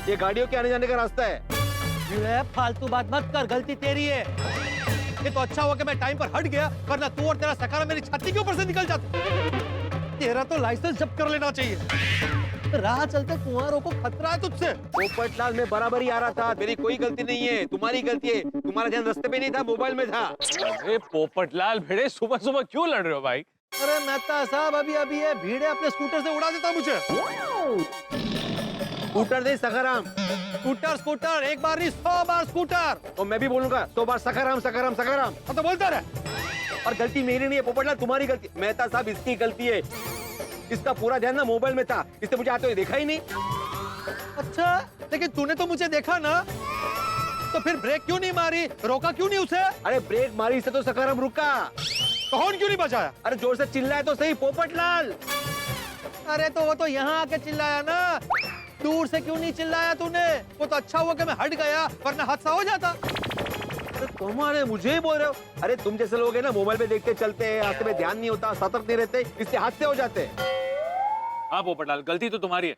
ये गाड़ियों के आने जाने का रास्ता है। फालतू बात मत कर, गलती तेरी है। ये तो अच्छा हुआ कि मैं टाइम पर हट गया, वरना तू और तेरा सखारा मेरी छाती के ऊपर से निकल जाता। तेरा तो लाइसेंस जब्त कर लेना चाहिए। राह चलते कुंवारों को खतरा है तुझसे। पोपटलाल मैं बराबर ही आ रहा था, मेरी कोई गलती नहीं है, तुम्हारी गलती है। तुम्हारा ध्यान रास्ते पे नहीं था, मोबाइल में था। अरे पोपटलाल भिड़े, सुबह सुबह क्यों लड़ रहे हो भाई? अरे मेहता साहब, अभी अभी ये भीड़े अपने स्कूटर से उड़ा देता मुझे। स्कूटर दे सखाराम। स्कूटर स्कूटर, एक बार नहीं 100 बार स्कूटर। तो मैं भी बोलूंगा 100 बार सखाराम सखाराम सखाराम। हाँ तो बोलता रहे। और गलती मेरी नहीं है पोपटलाल, तुम्हारी गलती। मेहता साहब इसकी गलती है, इसका पूरा ध्यान ना मोबाइल में था, इसने मुझे आते हुए देखा ही नहीं। अच्छा, लेकिन तूने तो मुझे देखा ना, तो फिर ब्रेक क्यों नहीं मारी, रोका क्यों नहीं उसे? अरे ब्रेक मारी से तो सखाराम रुका, तो हॉर्न क्यों नहीं बजाया? अरे जोर से चिल्लाया तो सही पोपटलाल। अरे तो वो तो यहाँ आके चिल्लाया ना, दूर से क्यों नहीं चिल्लाया तूने? वो तो अच्छा हुआ कि मैं हट गया, वरना हादसा हो जाता। तुम्हारे मुझे ही बोल रहे हो? अरे तुम जैसे लोग हैं ना, मोबाइल पे देखते चलते हैं, रास्ते में ध्यान नहीं होता, सतर्क नहीं रहते, इससे हादसे हो जाते हैं। हाँ पोपटलाल, गलती तो तुम्हारी है।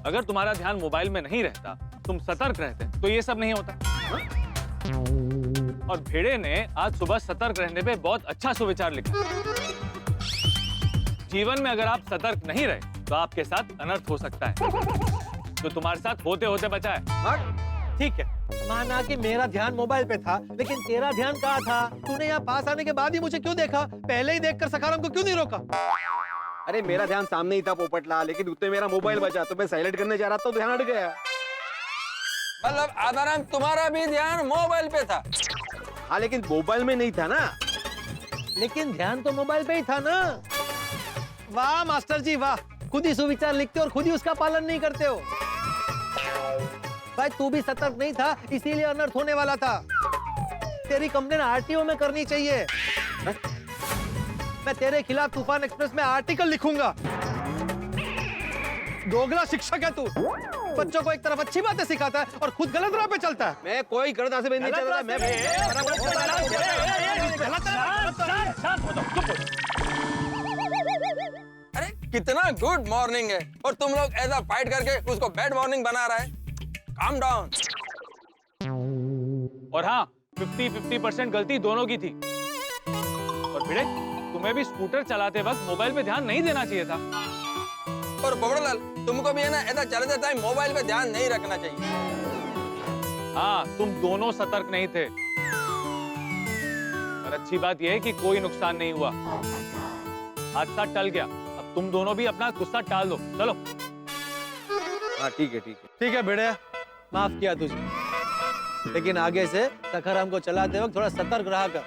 अगर तुम्हारा ध्यान मोबाइल में नहीं रहता, तुम सतर्क रहते, तो ये सब नहीं होता। हा? और भेड़े ने आज सुबह सतर्क रहने पे बहुत अच्छा सुविचार लिखा। जीवन में अगर आप सतर्क नहीं रहे तो आपके साथ अनर्थ हो सकता है, जो तुम्हारे साथ होते होते बचा है। ठीक है, माना कि मेरा ध्यान मोबाइल पे था, लेकिन तेरा ध्यान कहाँ था? तूने यहाँ पास आने के बाद ही मुझे क्यों देखा? पहले ही देखकर सखाराम को क्यों नहीं रोका? अरे मेरा ध्यान सामने ही था पोपटलाल, लेकिन उतने मेरा मोबाइल बचा, तो मैं साइलेंट करने जा रहा था, तो ध्यान हट गया। मतलब आदाराम, तुम्हारा भी ध्यान मोबाइल पे था? हाँ लेकिन मोबाइल में नहीं था ना। लेकिन ध्यान तो मोबाइल पे ही था ना। वाह मास्टर जी वाह, खुद ही सुविचार लिखते हो और खुद ही उसका पालन नहीं करते हो। भाई तू भी सतर्क नहीं था, इसीलिए अनर्थ होने वाला था। तेरी कंप्लेन आरटीओ में करनी चाहिए। मैं तेरे खिलाफ तूफान एक्सप्रेस में आर्टिकल लिखूंगा। दोगला शिक्षक है तू, बच्चों को एक तरफ अच्छी बातें सिखाता है और खुद गलत राह पे चलता है। मैं कोई गलत राह से नहीं चल रहा, मैं अरे कितना गुड मॉर्निंग है, और तुम लोग ऐसा फाइट करके उसको बैड मॉर्निंग बना रहा है। Calm down. और हाँ, 50-50% गलती दोनों की थी। और भिड़े, तुम्हें भी स्कूटर चलाते वक्त मोबाइल पे ध्यान नहीं देना चाहिए था। और पोपटलाल, तुमको भी है ना, ऐसा चलते टाइम मोबाइल पे ध्यान नहीं रखना चाहिए। हाँ, तुम दोनों सतर्क नहीं थे। और अच्छी बात यह है कि कोई नुकसान नहीं हुआ, हादसा टल गया। अब तुम दोनों भी अपना गुस्सा टाल दो, चलो। हाँ ठीक है ठीक है ठीक है बेड़े, माफ किया तुझे, लेकिन आगे से सखाराम को चलाते वक्त थोड़ा सतर्क रहा कर।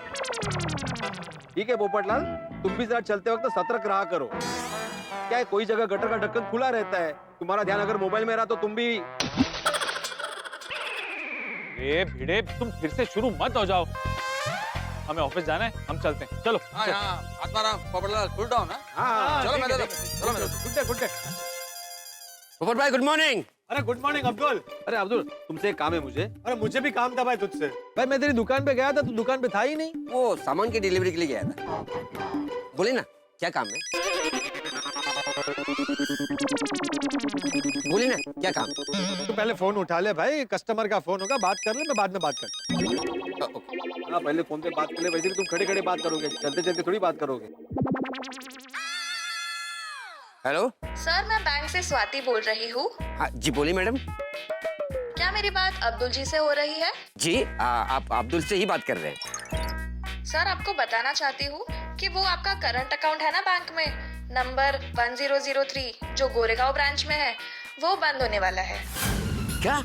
ठीक है पोपटलाल, तुम भी जरा चलते वक्त सतर्क रहा करो। क्या है, कोई जगह गटर का ढक्कन खुला रहता है, तुम्हारा ध्यान अगर मोबाइल में रहा तो तुम भी। ए भिड़े, तुम फिर से शुरू मत हो जाओ। हमें ऑफिस जाना है, हम चलते हैं, चलो। हाँ हाँ आत्माराम, पोपटलाल कूल डाउन। हाँ चलो मैं गुड डे गुड डे। पोपट भाई गुड मॉर्निंग। अरे गुड मॉर्निंग अब्दुल। अरे अब्दुल, तुमसे एक काम है मुझे। अरे मुझे भी काम था भाई तुझसे। भाई मैं तेरी दुकान पे गया था, तू दुकान पे था ही नहीं। वो सामान की डिलीवरी के लिए गया था। बोले ना क्या काम है? बोले ना क्या काम? तू पहले फोन उठा ले भाई, कस्टमर का फोन होगा, बात कर ले, मैं बाद में बात करता हूँ। हाँ पहले फोन पे बात कर ले, वैसे भी तुम खड़े खड़े बात करोगे, चलते चलते थोड़ी बात करोगे। हेलो सर, मैं बैंक से स्वाति बोल रही हूँ। हाँ जी बोलिए मैडम। क्या मेरी बात अब्दुल जी से हो रही है? जी आप अब्दुल से ही बात कर रहे हैं। सर, आपको बताना चाहती हूँ कि वो आपका करंट अकाउंट है ना बैंक में, नंबर 1003 जो गोरेगांव ब्रांच में है वो बंद होने वाला है। क्या?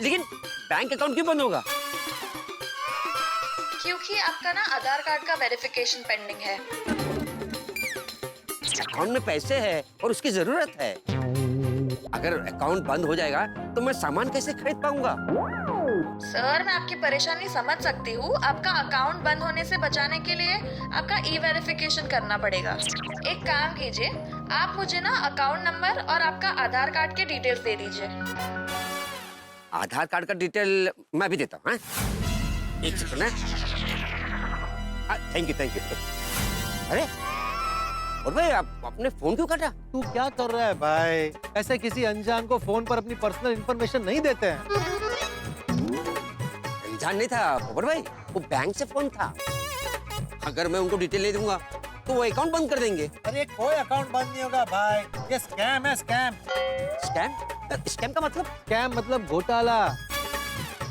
लेकिन बैंक अकाउंट क्यों बंद होगा? क्योंकि आपका ना आधार कार्ड का वेरिफिकेशन पेंडिंग है। अकाउंट में पैसे है और उसकी जरूरत है। अगर अकाउंट बंद हो जाएगा तो मैं सामान कैसे खरीद पाऊंगा? सर मैं आपकी परेशानी समझ सकती हूँ। आपका अकाउंट बंद होने से बचाने के लिए आपका ई वेरिफिकेशन करना पड़ेगा। एक काम कीजिए, आप मुझे ना अकाउंट नंबर और आपका आधार कार्ड के डिटेल्स दे दीजिए। आधार कार्ड का डिटेल मैं भी देता हूँ। एक सेकंड ना। Thank you thank you. अरे और भाई आप अपने फोन क्यों काटा? तू क्या कर रहा है भाई? ऐसे किसी अनजान को फोन पर अपनी पर्सनल इंफॉर्मेशन नहीं देते हैं। अनजान नहीं था पोपट भाई, वो बैंक से फोन था। अगर मैं उनको डिटेल नहीं दूंगा तो वो अकाउंट बंद कर देंगे। अरे कोई अकाउंट बंद नहीं होगा भाई, ये स्कैम है स्कैम। स्कैम? स्कैम का मतलब? स्कैम मतलब घोटाला।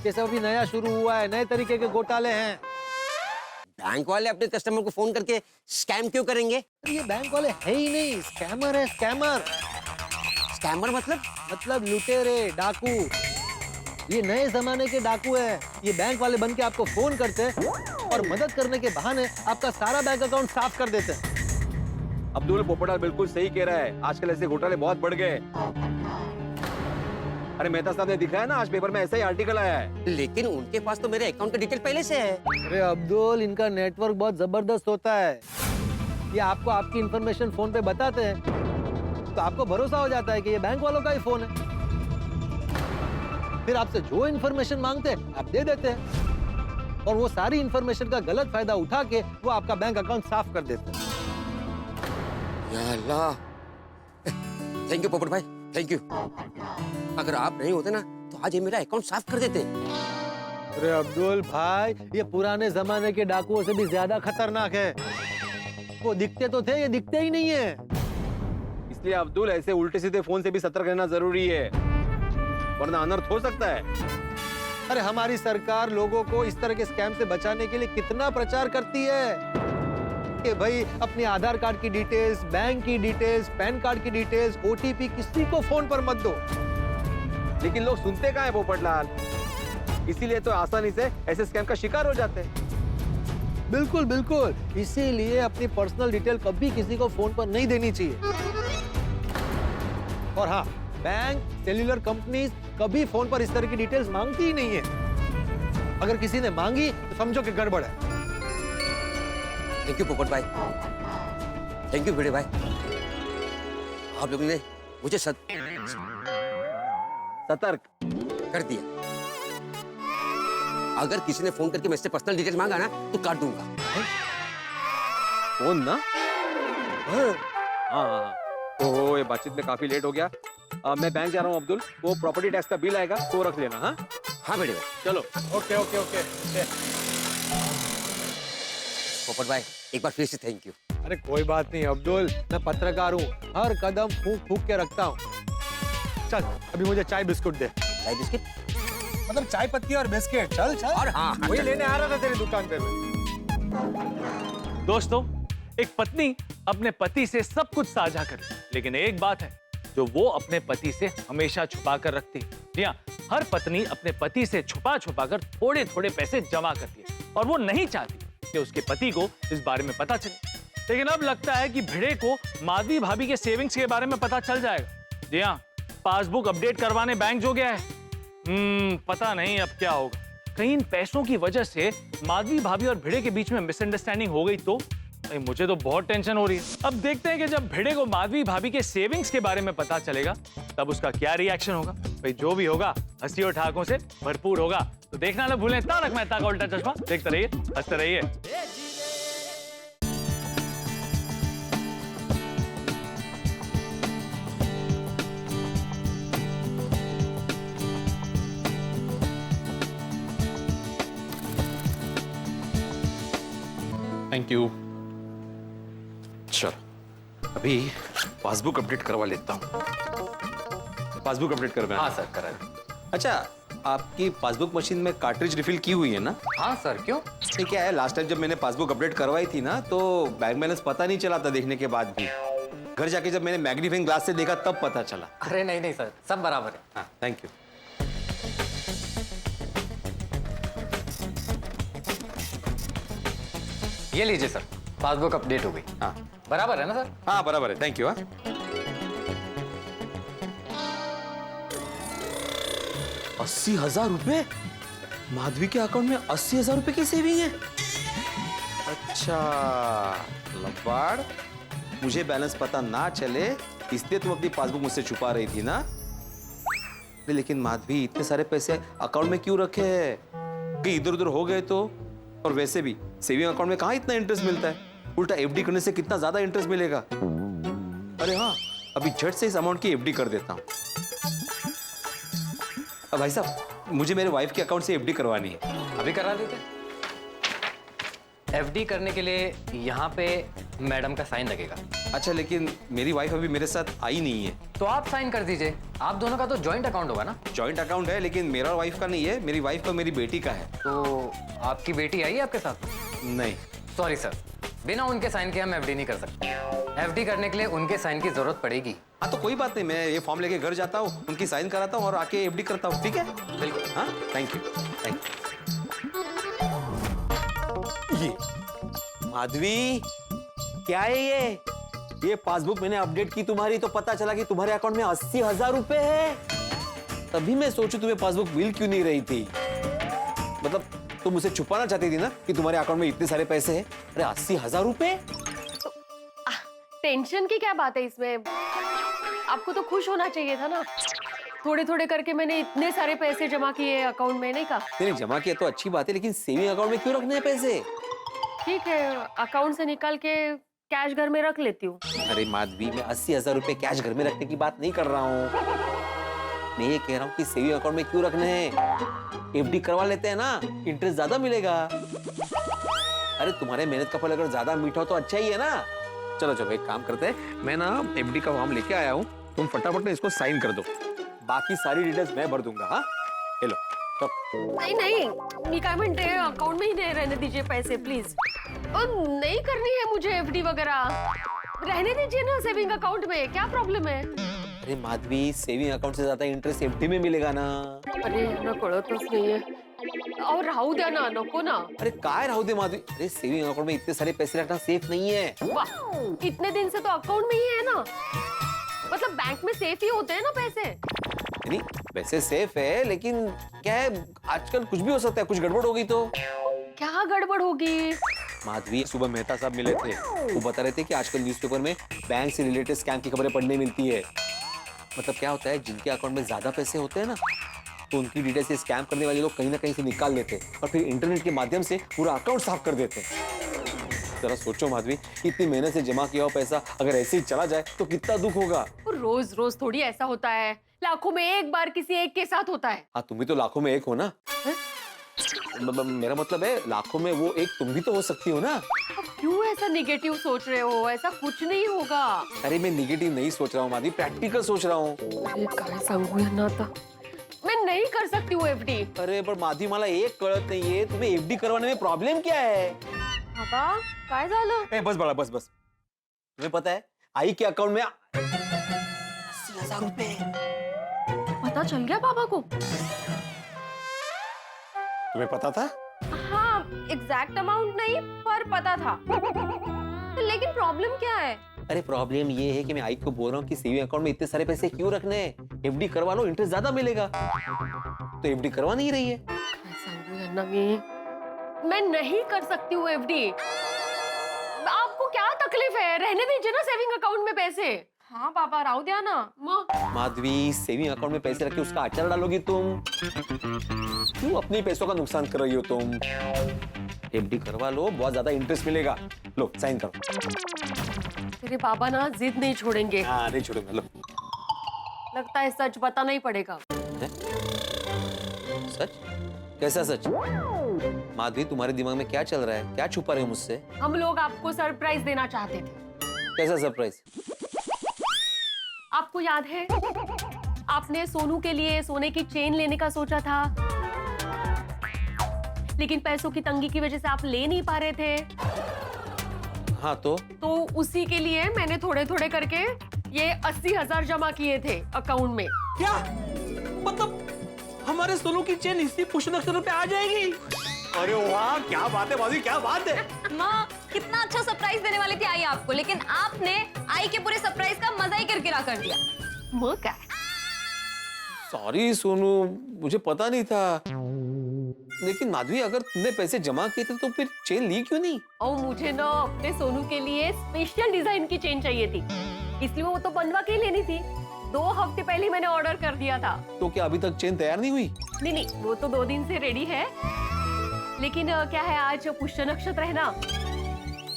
ये सब अभी नया शुरू हुआ है, नए तरीके के घोटाले हैं। बैंक वाले अपने कस्टमर को फोन करके स्कैम क्यों करेंगे? ये बैंक वाले है ही नहीं, स्कैमर है स्कैमर। स्कैमर मतलब लुटेरे, डाकू। ये नए जमाने के डाकू है। ये बैंक वाले बन के आपको फोन करते हैं और मदद करने के बहाने आपका सारा बैंक अकाउंट साफ कर देते हैं। अब्दुल पोपटाल बिल्कुल सही कह रहा है, आजकल ऐसे घोटाले बहुत बढ़ गए। अरे मेहता साहब ने दिखाया ना, आज पेपर में ऐसा ही आर्टिकल आया है। लेकिन उनके पास तो मेरे अकाउंट का डिटेल पहले से है। अरे अब्दुल, इनका नेटवर्क बहुत जबरदस्त होता है। ये आपको आपकी इंफॉर्मेशन फोन पे बताते हैं तो आपको भरोसा हो जाता है कि ये बैंक वालों का ही फोन है। फिर आपसे जो इंफॉर्मेशन मांगते हैं आप दे देते हैं और वो सारी इंफॉर्मेशन का गलत फायदा उठा के वो आपका बैंक अकाउंट साफ कर देते हैं। या अल्लाह, थैंक यू पोपट भाई, थैंक यू। अगर आप नहीं होते ना तो आज ये मेरा अकाउंट साफ कर देते। अरे अब्दुल भाई, ये पुराने जमाने के डाकुओं से भी ज्यादा खतरनाक है। वो दिखते तो थे, ये दिखते ही नहीं है। इसलिए अब्दुल ऐसे उल्टे सीधे फोन से भी सतर्क रहना जरूरी है, वरना अनर्थ हो सकता है। अरे हमारी सरकार लोगों को इस तरह के स्कैम से बचाने के लिए कितना प्रचार करती है कि भाई अपने आधार कार्ड की डिटेल्स, बैंक की डिटेल्स, पैन कार्ड की डिटेल्स, ओटीपी किसी को फोन पर मत दो। लेकिन लोग सुनते कहाँ हैं पोपटलाल? इसीलिए तो आसानी से ऐसे स्कैम का शिकार हो जाते हैं। बिल्कुल बिल्कुल, इसीलिए अपनी पर्सनल डिटेल कभी किसी को फोन पर नहीं देनी चाहिए। और हाँ, बैंक, सेल्यूलर कंपनीज कभी फोन पर इस तरह की डिटेल्स मांगती ही नहीं है। अगर किसी ने मांगी तो समझो कि गड़बड़ है। थैंक यू पोपट भाई, थैंक यू भिड़े भाई। आप लोगों ने मुझे सतर्क कर दिया। अगर किसी ने फोन करके मुझसे पर्सनल डिटेल मांगा ना तो काट दूंगा। फोन ना? हाँ। ओह, ये बातचीत में काफी लेट हो गया। मैं बैंक जा रहा हूँ अब्दुल, वो प्रॉपर्टी टैक्स का बिल आएगा तो रख लेना। हाँ हाँ भिड़े भाई, चलो। Okay okay okay. पोपट भाई एक बार फिर से थैंक यू। अरे कोई बात नहीं अब्दुल, मैं पत्रकार हूँ, हर कदम फूंक फूंक के रखता हूँ। चल अभी मुझे चाय बिस्कुट दे। चाय बिस्किट? मतलब चाय पत्ती और बिस्किट। चल चल। और हाँ, वही लेने आ रहा था तेरी दुकान पे मैं। दोस्तों, एक पत्नी अपने पति से सब कुछ साझा करती है, लेकिन एक बात है जो वो अपने पति से हमेशा छुपा कर रखती है। जी हाँ, हर पत्नी अपने पति से छुपा छुपा कर थोड़े थोड़े पैसे जमा करती है और वो नहीं चाहती कि उसके पति को इस बारे में पता चले। लेकिन अब लगता है कि भिड़े को माधवी भाभी के सेविंग्स के बारे में पता चल जाएगा। जी हाँ, पासबुक अपडेट करवाने बैंक जो गया है। पता नहीं अब क्या होगा। कहीं इन पैसों की वजह से माधवी भाभी और भिड़े के बीच में मिसअंडरस्टैंडिंग हो गई तो? मुझे तो बहुत टेंशन हो रही है। अब देखते हैं कि जब भिड़े को माधवी भाभी के सेविंग्स के बारे में पता चलेगा तब उसका क्या रिएक्शन होगा। भाई जो भी होगा हंसी और ठहाकों से भरपूर होगा। तो देखना ना भूलें तारक मेहता का उल्टा चश्मा। देखते रहिए, हंसते रहिए। Thank you. चलो अभी पासबुक अपडेट करवा लेता हूँ। पासबुक अपडेट करवाना? हाँ सर, करा। अच्छा, आपकी पासबुक मशीन में कार्ट्रिज रिफिल की हुई है ना? हाँ सर, क्यों? ये क्या है, लास्ट टाइम जब मैंने पासबुक अपडेट करवाई थी ना तो बैंक बैलेंस पता नहीं चला था देखने के बाद भी। घर जाके जब मैंने मैग्नीफाइंग ग्लास से देखा तब पता चला। अरे नहीं नहीं सर, सब बराबर है। हाँ, थैंक यू। ये लीजिए सर, पासबुक अपडेट हो गई। हाँ बराबर है ना सर? हाँ बराबर है, थैंक यू। हाँ 80,000 रुपए? माधवी के अकाउंट में 80,000 रुपए की सेविंग है? अच्छा लबाड़, मुझे बैलेंस पता ना चले इसलिए तुम अपनी पासबुक मुझसे छुपा रही थी ना? लेकिन माधवी इतने सारे पैसे अकाउंट में क्यों रखे हैं? कि इधर उधर हो गए तो? और वैसे भी सेविंग अकाउंट में कहाँ इतना इंटरेस्ट मिलता है? उल्टा एफडी करने से कितना ज्यादा इंटरेस्ट मिलेगा। अरे हाँ, अभी झट से इस अमाउंट की एफडी कर देता हूँ। अब भाई साहब, मुझे मेरे वाइफ के अकाउंट से एफडी करवानी है। अभी करा देते। एफडी करने के लिए यहाँ पे मैडम का साइन लगेगा। अच्छा, लेकिन मेरी वाइफ अभी मेरे साथ आई नहीं है। तो आप साइन कर दीजिए। आप दोनों का तो जॉइंट अकाउंट होगा ना? जॉइंट अकाउंट है, लेकिन मेरा और वाइफ का नहीं है। मेरी वाइफ का मेरी बेटी का है। तो आपकी बेटी आई है आपके साथ? नहीं। सॉरी सर, बिना उनके साइन के हम एफडी नहीं कर सकते। एफडी करने के लिए उनके साइन की जरूरत पड़ेगी। हाँ तो कोई बात नहीं, मैं ये फॉर्म लेके घर जाता हूँ, उनकी साइन कराता हूँ और आके एफडी करता हूँ। ठीक है? बिल्कुल। हाँ, थैंक यू। Thank you. ये माधवी, क्या है ये पासबुक मैंने अपडेट की तुम्हारी तो पता चला कि तुम्हारे अकाउंट में 80,000 रुपए है। तभी मैं सोचू तुम्हें पासबुक मिल क्यों नहीं रही थी। मतलब तुम मुझसे छुपाना चाहती थी ना कि तुम्हारे अकाउंट में इतने सारे पैसे हैं। अरे 80,000 रुपए? टेंशन की क्या बात है इसमें? आपको तो खुश होना चाहिए था ना। थोड़े थोड़े करके मैंने इतने सारे पैसे जमा किए अकाउंट में, नहीं का? नहीं, जमा किया तो अच्छी बात है, लेकिन सेविंग अकाउंट में क्यों रखने हैं पैसे? ठीक है, अकाउंट से निकाल के कैश घर में रख लेती हूँ। अरे माधवी, मैं 80,000 रुपए कैश घर में रखने की बात नहीं कर रहा हूँ। मैं ये कह रहा हूँ कि सेविंग अकाउंट में क्यों रखने हैं? एफडी करवा लेते हैं ना, इंटरेस्ट ज्यादा मिलेगा। अरे तुम्हारे मेहनत का फल अगर ज्यादा मीठा हो तो अच्छा ही है ना। चलो चलो, एक काम करते हैं, मैं ना एफडी का फॉर्म लेके आया हूँ, तुम फटाफट ना इसको साइन कर दो, बाकी सारी डिटेल्स मैं भर दूंगा। हाँ ले लो। तो नहीं नहीं, मी काय म्हणते, अकाउंट में ही नहीं रहने दीजिए पैसे प्लीज। और नहीं करनी है मुझे एफडी वगैरह, रहने दीजिए ना सेविंग अकाउंट में, क्या प्रॉब्लम है? अरे माधवी, सेविंग अकाउंट से ज्यादा इंटरेस्ट एफडी में मिलेगा ना। अरे ना कळतच नाहीये, और राहू द्या ना, नको ना। अरे काय राहू दे माधवी, अरे सेविंग अकाउंट में इतने सारे पैसे रखना सेफ नहीं है। वाह, इतने दिन से तो अकाउंट में ही है ना, मतलब बैंक में सेफ ही होते हैं ना पैसे। नहीं, वैसे सेफ है, लेकिन क्या है, आजकल कुछ भी हो सकता है, कुछ गड़बड़ होगी तो। क्या गड़बड़ होगी? माधवी, सुबह मेहता साहब मिले थे, वो बता रहे थे कि आजकल न्यूज़पेपर में बैंक से रिलेटेड स्कैम की खबरें पढ़ने मिलती है। मतलब क्या होता है, जिनके अकाउंट में ज्यादा पैसे होते हैं ना, तो उनकी डिटेल से स्कैम करने वाले लोग कहीं ना कहीं से निकाल लेते हैं और फिर इंटरनेट के माध्यम से पूरा अकाउंट साफ कर देते हैं। जरा सोचो माधवी, इतनी मेहनत से जमा किया हुआ पैसा अगर ऐसे ही चला जाए तो कितना दुख होगा। रोज रोज थोड़ी ऐसा होता है, लाखों में एक बार किसी एक के साथ होता है। हाँ, तुम भी तो लाखों में एक हो ना। मेरा मतलब है, लाखों में वो एक तुम भी तो हो सकती हो ना। अब क्यों ऐसा नेगेटिव सोच रहे हो? ऐसा कुछ नहीं होगा। अरे मैं नेगेटिव नहीं सोच रहा हूँ माधवी, प्रैक्टिकल सोच रहा हूँ। अरे काय सांगू यांना आता, मैं नहीं कर सकती हूँ एफडी। अरे पर माधवी, मला एक कळत नाहीये, तुम्हें एफडी करवाने में प्रॉब्लम क्या है? बाबा काय झालं? ए, बस बाळा, बस बस। तुम्हें पता है, आई के अकाउंट में 80,000 रुपए। पता चल गया पापा को? तुम्हें पता था? हाँ, एग्जैक्ट अमाउंट नहीं, पर पता था। लेकिन प्रॉब्लम क्या है? अरे प्रॉब्लम ये है कि मैं आई को बोल रहा हूँ कि सेविंग अकाउंट में इतने सारे पैसे क्यों रखने हैं, एफडी करवा लो, इंटरेस्ट ज्यादा मिलेगा। तो एफडी करवा नहीं रही है। मैं नहीं कर सकती हूँ एफडी। आपको क्या तकलीफ है? रहने दीजिए ना सेविंग अकाउंट में पैसे। हाँ पापा, राहू द्या ना। माधवी, सेविंग अकाउंट में पैसे रखे उसका अचार डालोगी तुम? क्यों अपने पैसों का नुकसान कर रही हो तुम? एफडी करवा लो, बहुत ज्यादा इंटरेस्ट मिलेगा। लो साइन करो। तेरे पापा ना जिद नहीं छोड़ेंगे। हाँ, नहीं छोड़ेंगे। लो। लगता है सच बताना ही पड़ेगा। सच? कैसा सच? माधवी, तुम्हारे दिमाग में क्या चल रहा है? क्या छुपा रहे हो मुझसे? हम लोग आपको सरप्राइज देना चाहते थे। कैसा सरप्राइज? आपको याद है, आपने सोनू के लिए सोने की चेन लेने का सोचा था, लेकिन पैसों की तंगी की वजह से आप ले नहीं पा रहे थे। हाँ तो उसी के लिए मैंने थोड़े थोड़े करके ये 80,000 जमा किए थे अकाउंट में। क्या मतलब हमारे सोनू की चेन इसी पुष्य नक्षत्र पे आ जाएगी? अरे वाह, क्या बात है माधवी, क्या बात है। माँ कितना अच्छा सरप्राइज देने वाली थी आई आपको, लेकिन आपने आई के पूरे सरप्राइज का मजा ही किरकिरा कर दिया। मौका। सॉरी सोनू, मुझे पता नहीं था। लेकिन माधवी, अगर तुमने पैसे जमा किए थे तो फिर चेन ली क्यों नहीं? और मुझे ना अपने सोनू के लिए स्पेशल डिजाइन की चेन चाहिए थी, इसलिए वो तो बनवा के ही लेनी थी। 2 हफ्ते पहले मैंने ऑर्डर कर दिया था। तो क्या अभी तक चेन तैयार नहीं हुई? नहीं, वो तो 2 दिन से रेडी है, लेकिन क्या है, आज पुष्य नक्षत्र है ना,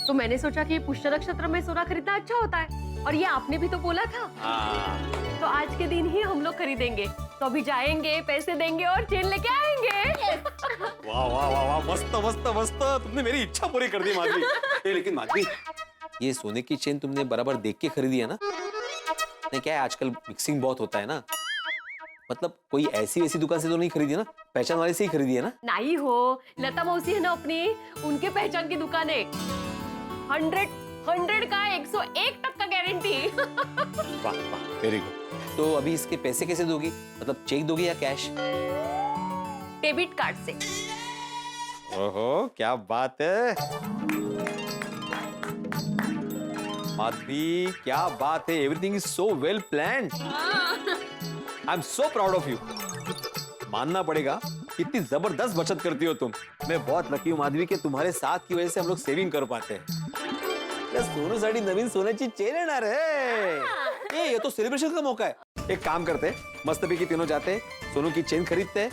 तो मैंने सोचा कि पुष्य नक्षत्र में सोना खरीदना अच्छा होता है, और ये आपने भी तो बोला था। तो आज के दिन ही हम लोग खरीदेंगे। तो अभी जाएंगे, पैसे देंगे और चेन लेके आएंगे। वाह वाह वाह वाह, मस्त मस्त मस्त, तुमने मेरी इच्छा पूरी कर दी माधवी। लेकिन माधवी, ये सोने की चेन तुमने बराबर देख के खरीदी है ना? नहीं, क्या है, आजकल मिक्सिंग बहुत होता है ना, मतलब कोई ऐसी वैसी दुकान से तो नहीं खरीदी ना, पहचान वाले से ही खरीदी है ना? नहीं हो, लता मौसी है ना अपनी, उनके पहचान की दुकान है। 100 का 101% गारंटी। वाह वाह, वेरी गुड। तो अभी इसके पैसे कैसे दोगी? मतलब चेक दोगी या कैश? डेबिट कार्ड से। ओहो, क्या बात है माधवी, क्या बात है। Everything is so well planned. I am so proud of you. मानना पड़ेगा, कितनी जबरदस्त बचत करती हो तुम। मैं बहुत लकी हूँ माधवी कि तुम्हारे साथ की वजह से हम लोग सेविंग कर पाते हैं। सोनूसाठी नवीन सोन्याची चेन येणार है। ये तो सेलिब्रेशन का मौका है। एक काम करते, मस्तपैकी तीनों जाते, सोनू की चेन खरीदते,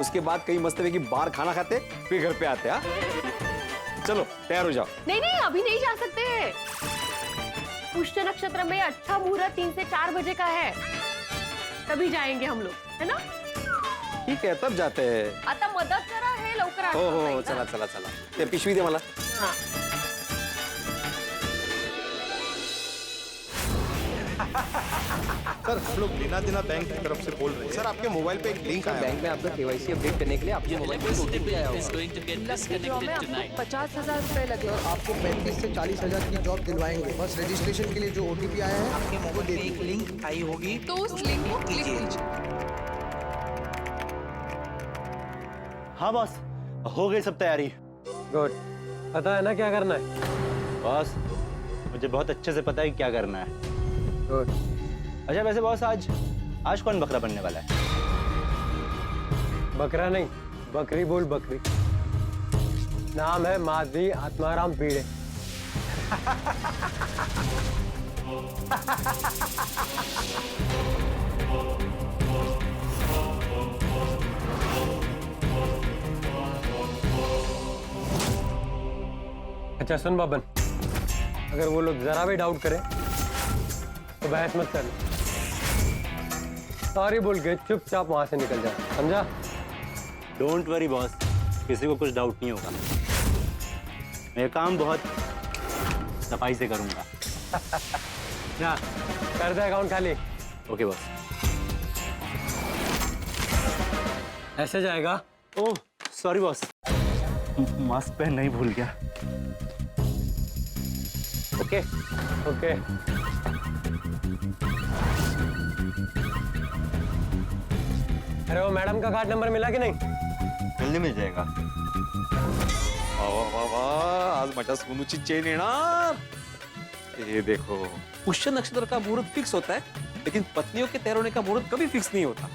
उसके बाद कहीं मस्तपैकी बाहर खाना खाते, फिर घर पे आते। हाँ, चलो तैयार हो जाओ। नहीं, अभी नहीं जा सकते। पुष्य नक्षत्र में अच्छा मुहूर्त 3 से 4 बजे का है, तभी जाएंगे हम लोग, है ना? ठीक है, तब जाते हैं। आता मदत करा है, लवकर हो, चला चला चला, ते पिशवी दे मला। हाँ। सर, हम लोग लेना देना बैंक की तरफ से बोल रहे हैं। सर, आपके मोबाइल पे एक लिंक आया। बैंक में आपका KYC अपडेट करने के लिए आपके मोबाइल पे OTP आया होगा। 50,000 रुपए लगे और आपको 35 से 40,000 की जॉब दिलवाएंगे। बस रजिस्ट्रेशन के लिए जो OTP आया है, आपके मोबाइल पे एक लिंक आई होगी, तो उस लिंक को क्लिक कीजिए। हाँ बॉस, हो गई सब तैयारी। गुड, पता है ना क्या करना है? बॉस, मुझे बहुत अच्छे से पता है क्या करना है। गुड। अच्छा, वैसे बॉस, आज कौन बकरा बनने वाला है? बकरा नहीं, बकरी बोल, बकरी। नाम है माधवी आत्माराम पीड़े। अच्छा सुन बाबन, अगर वो लोग जरा भी डाउट करें तो बहस मत कर, सॉरी बोल के चुपचाप वहां से निकल जा, समझा? डोंट वरी बॉस, किसी को कुछ डाउट नहीं होगा। मैं काम बहुत सफाई से करूंगा। जा कर दे अकाउंट खाली। Okay boss. ऐसे जाएगा? ओह सॉरी बॉस, मास्क पहन नहीं भूल गया। Okay okay. अरे वो मैडम का कार्ड नंबर मिला कि नहीं? जल्दी मिल जाएगा। वाह वाह वाह, आज माझ्या सोनूची चेन येणार। ये देखो, पुष्य नक्षत्र का मुहूर्त फिक्स होता है, लेकिन पत्नियों के तैयार होने का मुहूर्त कभी फिक्स नहीं होता।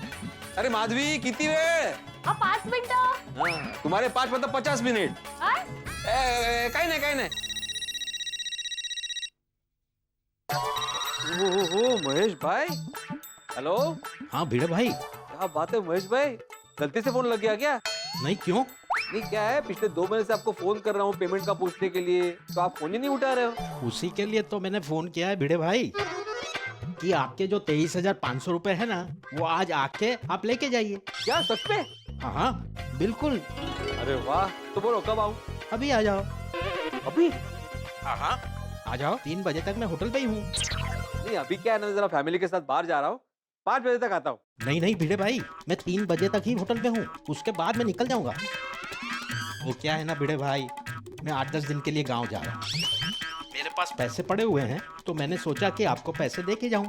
अरे माधवी, किती वेळ? 5 मिनिटं। तुम्हारे 5 मतलब 50 मिनिट। काही नाही। ओ महेश भाई, हेलो। हाँ भिड़े भाई। क्या बात है महेश भाई, गलती से फोन लग गया क्या? नहीं, क्यों? नहीं, क्या है, पिछले 2 महीने से आपको फोन कर रहा हूँ पेमेंट का पूछने के लिए, तो आप फोन ही नहीं उठा रहे हो। उसी के लिए तो मैंने फोन किया है भिड़े भाई, कि आपके जो 23,500 रुपए है ना, वो आज आके आप लेके जाइए। क्या सच में? हाँ बिल्कुल। अरे वाह, तो बोलो कब आऊँ? अभी आ जाओ। अभी? हाँ आ जाओ, 3 बजे तक मैं होटल पे ही हूँ। नहीं, अभी क्या है ना, जरा फैमिली के साथ बाहर जा रहा हूँ, 5 बजे तक आता हूँ। नहीं भिड़े भाई, मैं 3 बजे तक ही होटल पे हूँ, उसके बाद मैं निकल जाऊंगा। वो क्या है ना भिड़े भाई, मैं 8-10 दिन के लिए गांव जा रहा हूँ। पास पैसे पड़े हुए हैं तो मैंने सोचा कि आपको पैसे दे के जाऊं।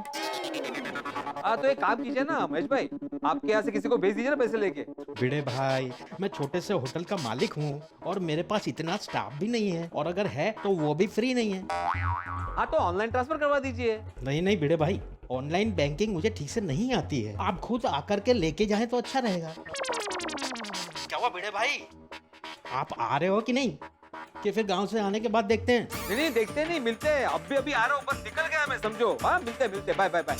हाँ तो एक काम कीजिए ना महेश भाई, आपके यहाँ से किसी को भेज दीजिए ना पैसे लेके। भिड़े भाई, मैं छोटे से होटल का मालिक हूँ और मेरे पास इतना स्टाफ भी नहीं है, और अगर है तो वो भी फ्री नहीं है। हाँ तो ऑनलाइन ट्रांसफर करवा दीजिए। नहीं नहीं भिड़े भाई, ऑनलाइन बैंकिंग मुझे ठीक से नहीं आती है, आप खुद आकर के लेके जाएं तो अच्छा रहेगा। क्या हुआ भिड़े भाई, आप आ रहे हो कि नहीं, कि फिर गांव से आने के बाद देखते हैं? नहीं देखते नहीं, मिलते हैं। अभी आ रहा हूँ, बस निकल गया मैं, समझो। हाँ मिलते, बाय बाय बाय।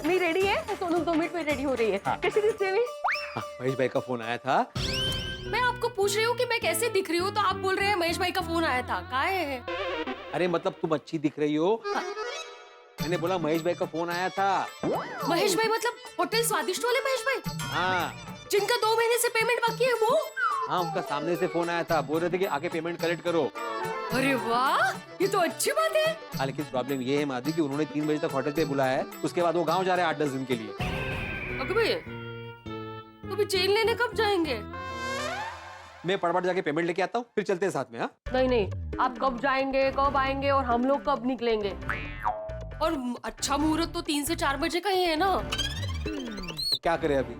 मैं रेडी है, सोनू 2 मिनट में रेडी हो रही है। कैसी दिखती है? महेश भाई का फोन आया था। मैं आपको पूछ रही हूँ कि मैं कैसे दिख रही हूँ, तो आप बोल रहे हैं महेश भाई का फोन आया था। काहे है? अरे मतलब तुम अच्छी दिख रही हो। मैंने बोला महेश भाई का फोन आया था। महेश भाई मतलब होटल स्वादिष्ट वाले महेश भाई? हाँ, जिनका 2 महीने से पेमेंट बाकी है वो? हाँ उनका सामने से फोन आया था, बोल रहे थे कि आके पेमेंट कलेक्ट करो। अरे वाह, ये तो अच्छी बात है। हाँ लेकिन प्रॉब्लम ये है माधवी कि उन्होंने 3 बजे तक होटल पे बुलाया है, उसके बाद वो गांव जा रहे हैं 8-10 दिन के लिए। अगर भाई तो भी चेन लेने कब जाएंगे? मैं पड़पड़ जाके पेमेंट लेके आता हूँ, फिर चलते हैं साथ में। हाँ नहीं, आप कब जाएंगे, कब आएंगे और हम लोग कब निकलेंगे? और अच्छा मुहूर्त तो 3 से 4 बजे का ही है ना। क्या करें अभी?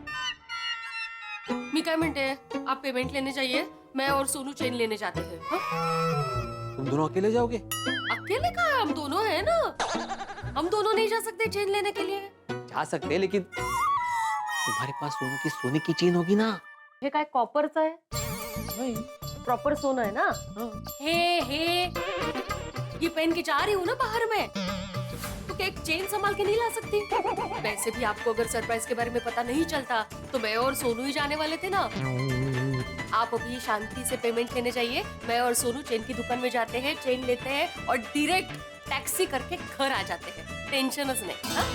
मी क्या मिनटे, आप पेमेंट लेने जाइए, मैं और सोनू चेन लेने जाते हैं। हाँ? तुम दोनों अकेले जाओगे? अकेले कहाँ है, हम दोनों हैं ना। हम दोनों नहीं जा सकते चेन लेने के लिए? जा सकते हैं, लेकिन तुम्हारे पास सोने की चेन होगी ना। हे काय कॉपरचा है? प्रॉपर सोना है ना? हे ये पहन के जा रही हूँ ना बाहर में, तो क्या एक चेन संभाल के नहीं ला सकती? वैसे भी आपको अगर सरप्राइज के बारे में पता नहीं चलता तो मैं और सोनू ही जाने वाले थे ना। आप अभी शांति से पेमेंट लेने जाइए, मैं और सोनू चेन की दुकान में जाते हैं, चेन लेते हैं और डायरेक्ट टैक्सी करके घर आ जाते हैं। टेंशन नहीं। हाँ?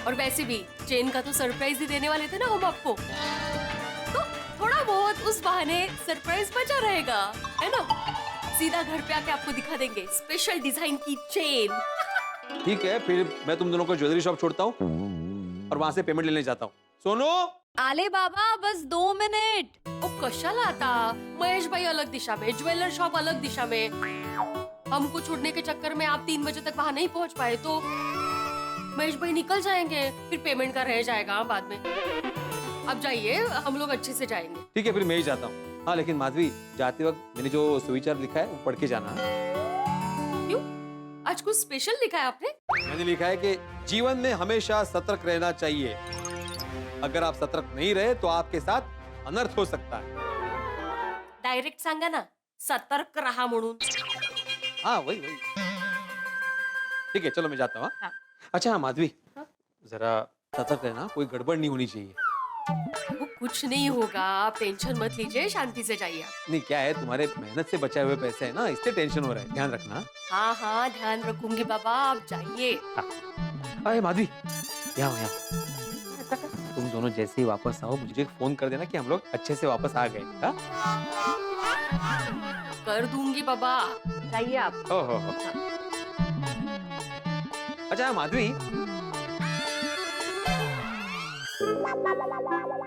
और वैसे भी चेन का तो सरप्राइज ही देने वाले थे ना हम आपको, तो थोड़ा बहुत उस बहाने सरप्राइज बचा रहेगा, है ना? सीधा घर पे आके आपको दिखा देंगे स्पेशल डिजाइन की चेन। ठीक है, फिर मैं तुम दोनों को ज्वेलरी शॉप छोड़ता हूँ और वहां से पेमेंट लेने जाता हूँ। सोनू आले बाबा, बस 2 मिनिट। ओ कशाला आता? महेश भाई अलग दिशा में, ज्वेलर शॉप अलग दिशा में। हमको छोड़ने के चक्कर में आप 3 बजे तक वहां नहीं पहुंच पाए तो महेश भाई निकल जाएंगे, फिर पेमेंट का रह जाएगा बाद में। अब जाइए, हम लोग अच्छे से जाएंगे। ठीक है, फिर मैं ही जाता हूँ। हाँ लेकिन माधवी, जाते वक्त मैंने जो सुविचार लिखा है वो पढ़ के जाना। क्यों? आज कुछ स्पेशल लिखा है आपने? मैंने लिखा है कि जीवन में हमेशा सतर्क रहना चाहिए। अगर आप सतर्क नहीं रहे तो आपके साथ अनर्थ हो सकता है। डायरेक्ट सांगा ना, सतर्क रहा म्हणून। हाँ वही। ठीक है, चलो मैं जाता हूँ। हाँ। अच्छा माधवी, जरा सतर्क रहना, कोई गड़बड़ नहीं होनी चाहिए। वो कुछ नहीं होगा, आप टेंशन मत लीजिए, शांति से जाइए। नहीं क्या है, तुम्हारे मेहनत से बचाए हुए पैसे है ना, इससे टेंशन हो रहा है, ध्यान रखना। हाँ ध्यान रखूंगी बाबा, आप जाइए। अरे माधवी, यहाँ तुम दोनों जैसे ही वापस आओ मुझे फोन कर देना कि हम लोग अच्छे से वापस आ गए। हाँ? कर दूंगी बाबा, जाइए आप। हो। अच्छा माधवी,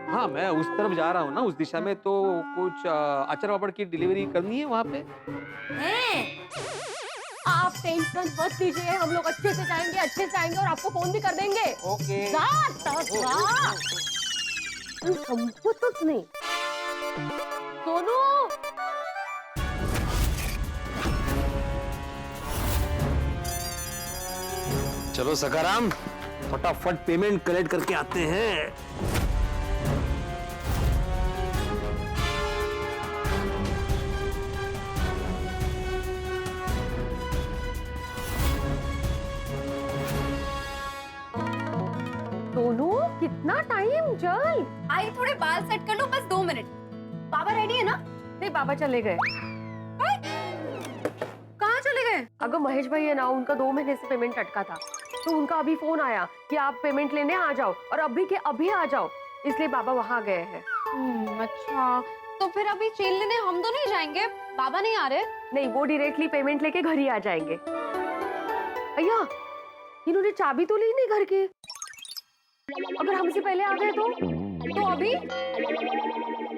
हाँ मैं उस तरफ जा रहा हूँ ना, उस दिशा में, तो कुछ अचार पापड़ की डिलीवरी करनी है वहाँ पे। आप टेंशन मत लीजिए, हम लोग अच्छे से जाएंगे और आपको फोन भी कर देंगे। ओके। संपूतच नहीं। सोनू, चलो सकाराम, फटाफट पेमेंट कलेक्ट करके आते हैं। सोनू कितना टाइम, चल। आई थोड़े बाल सेट कर लो, बस 2 मिनट। बाबा रेडी है ना? नहीं, बाबा चले गए। कहाँ चले गए? अगर महेश भाई है ना, उनका 2 महीने से पेमेंट अटका था, तो उनका अभी फोन आया कि आप पेमेंट लेने आ जाओ और अभी के अभी आ जाओ, इसलिए बाबा वहाँ गए हैं। अच्छा, तो फिर अभी चेन लेने हम दोनों ही जाएंगे, बाबा नहीं आ रहे? नहीं, वो डायरेक्टली पेमेंट लेके घर ही आ जाएंगे। भैया, इन्होंने चाबी तो ली नहीं घर की, अगर हमसे पहले आ गए तो अभी।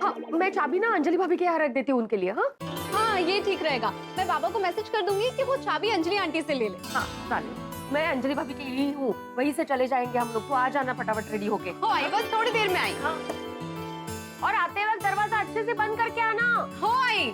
हाँ, मैं चाबी ना अंजलि भाभी के यहाँ रख देती हूँ उनके लिए। हाँ, हाँ ये ठीक रहेगा। मैं बाबा को मैसेज कर दूंगी कि वो चाबी अंजलि आंटी से ले ले। हाँ चालेल, मैं अंजलि भाभी के लिए ही हूँ, वहीं से चले जाएंगे हम लोग। तो आ जाना फटाफट रेडी होके। हो आई, बस थोड़ी देर में आई। हाँ। और आते वक्त दरवाजा अच्छे से बंद करके आना। हो आई।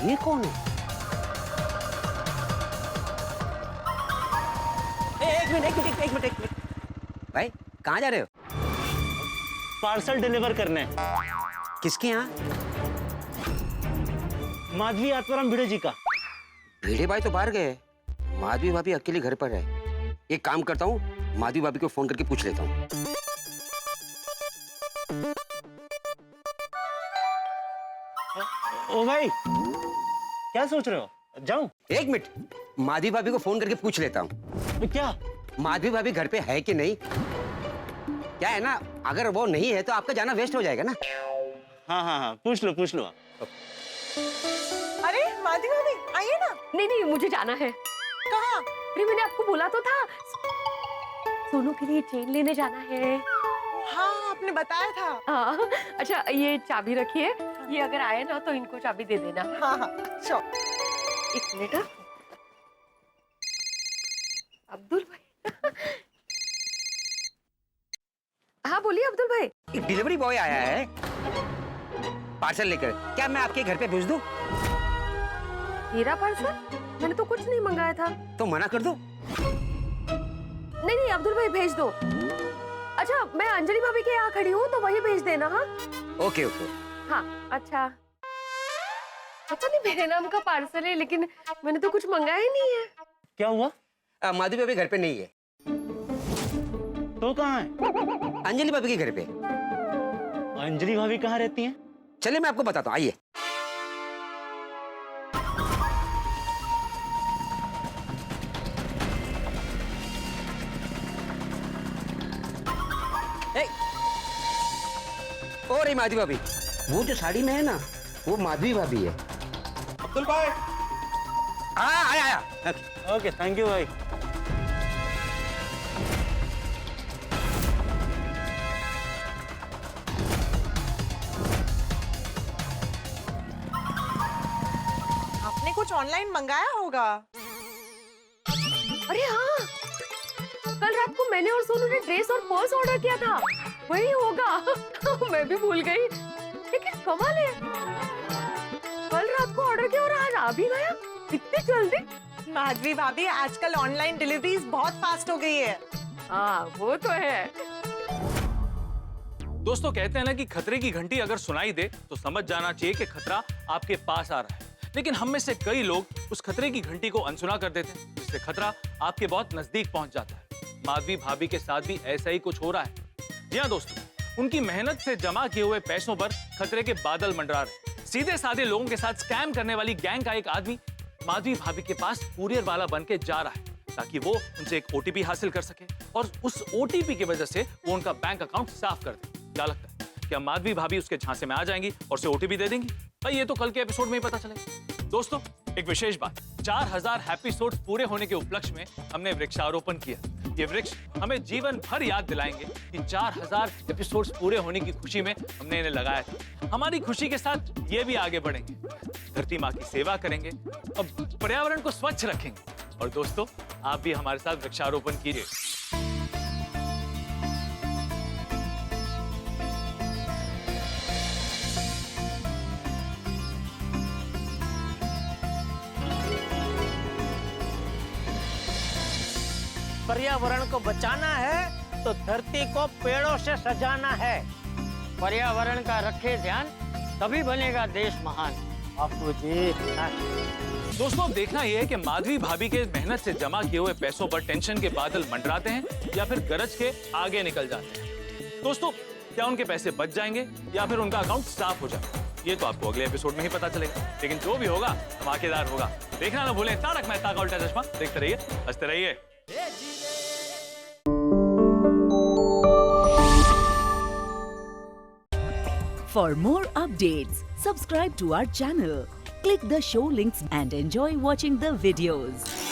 ये कौन है? एक मिनट। भाई कहाँ जा रहे हो? पार्सल डिलीवर करने। किसके यहाँ? माधवी आत्माराम भिड़े जी का। भिड़े भाई तो बाहर गए, माधवी भाभी अकेले घर पर है। एक काम करता हूँ, माधवी भाभी को फोन करके पूछ लेता हूँ। ओ भाई, क्या सोच रहे हो? जाऊं? एक मिनट, माधवी भाभी को फोन करके पूछ लेता हूँ। क्या? माधवी भाभी घर पे है कि नहीं? क्या है ना, अगर वो नहीं है तो आपका जाना वेस्ट हो जाएगा ना। हाँ, पूछ लो। अरे माधवी भाभी आइए ना। नहीं, मुझे जाना है। कहाँ? अरे मैंने आपको बोला तो था, सोनू के लिए चेन लेने जाना है। हाँ आपने बताया था। हाँ, अच्छा ये चाबी रखिए, ये अगर आए ना तो इनको चाबी दे देना। हाँ श्योर। एक मिनट। अब्दुल भाई। हाँ बोलिए अब्दुल भाई। एक डिलीवरी बॉय आया है पार्सल लेकर, क्या मैं आपके घर पे भेज दूं? मेरा पार्सल? मैंने तो कुछ नहीं मंगाया था। तो मना कर दो। नहीं अब्दुल भाई भेज दो। अच्छा मैं अंजलि भाभी के यहाँ खड़ी हूँ तो वही भेज देना। हाँ ओके। हाँ अच्छा। पता नहीं मेरे नाम का पार्सल है, लेकिन मैंने तो कुछ मंगाया ही नहीं है। क्या हुआ? माधवी भाभी घर पे नहीं है। तो कहाँ है? अंजलि भाभी के घर पे। अंजलि भाभी कहाँ रहती हैं? चलिए मैं आपको बताता हूँ, आइए। और ये माधवी भाभी, वो जो साड़ी में है ना, वो माधवी भाभी है। अब्दुल भाई। आया। ओके थैंक यू भाई। आपने कुछ ऑनलाइन मंगाया होगा। अरे हाँ, कल रात को मैंने और सोनू ने ड्रेस और पर्स ऑर्डर किया था, वही होगा। मैं भी भूल गई, लेकिन कमाल है, कल रात को ऑर्डर किया और आज आ भी गया इतनी जल्दी। माधवी भाभी आजकल ऑनलाइन डिलीवरीज बहुत फास्ट हो गई है। हाँ वो तो है। दोस्तों कहते हैं ना कि खतरे की घंटी अगर सुनाई दे तो समझ जाना चाहिए कि खतरा आपके पास आ रहा है, लेकिन हम में से कई लोग उस खतरे की घंटी को अनसुना कर देते हैं, जिससे खतरा आपके बहुत नजदीक पहुंच जाता है। माधवी भाभी के साथ भी ऐसा ही कुछ हो रहा है। जी हाँ दोस्तों, उनकी मेहनत से जमा किए हुए पैसों पर खतरे के बादल मंडरा रहे। सीधे साधे लोगों के साथ स्कैम करने वाली गैंग का एक आदमी माधवी भाभी के पास कुरियर वाला बन के जा रहा है, ताकि वो उनसे एक ओटीपी हासिल कर सके और उस ओटीपी की वजह से वो उनका बैंक अकाउंट साफ कर दे। क्या लगता है, क्या माधवी भाभी उसके झांसे में आ जाएंगी और उसे ओटीपी दे देंगी? भाई ये तो कल के एपिसोड में ही पता चलेगा। दोस्तों एक विशेष बात, 4000 एपिसोड्स पूरे होने के उपलक्ष्य में हमने वृक्षारोपण किया। ये वृक्ष हमें जीवन भर याद दिलाएंगे कि 4000 एपिसोड्स पूरे होने की खुशी में हमने इन्हें लगाया था। हमारी खुशी के साथ ये भी आगे बढ़ेंगे, धरती माँ की सेवा करेंगे, अब पर्यावरण को स्वच्छ रखेंगे। और दोस्तों आप भी हमारे साथ वृक्षारोपण कीजिए। पर्यावरण को बचाना है तो धरती को पेड़ों से सजाना है। पर्यावरण का रखे ध्यान, तभी बनेगा देश महान। बापू जी। दोस्तों देखना यह है कि माधवी भाभी के मेहनत से जमा किए हुए पैसों पर टेंशन के बादल मंडराते हैं या फिर गरज के आगे निकल जाते हैं। दोस्तों, क्या उनके पैसे बच जाएंगे या फिर उनका अकाउंट साफ हो जाए, ये तो आपको अगले एपिसोड में ही पता चलेगा। लेकिन जो भी होगा धमाकेदार होगा। देखना ना भूलें तारक मेहता का उल्टा चश्मा। देखते रहिए, हंसते रहिए। For more updates, subscribe to our channel, click the show links and enjoy watching the videos.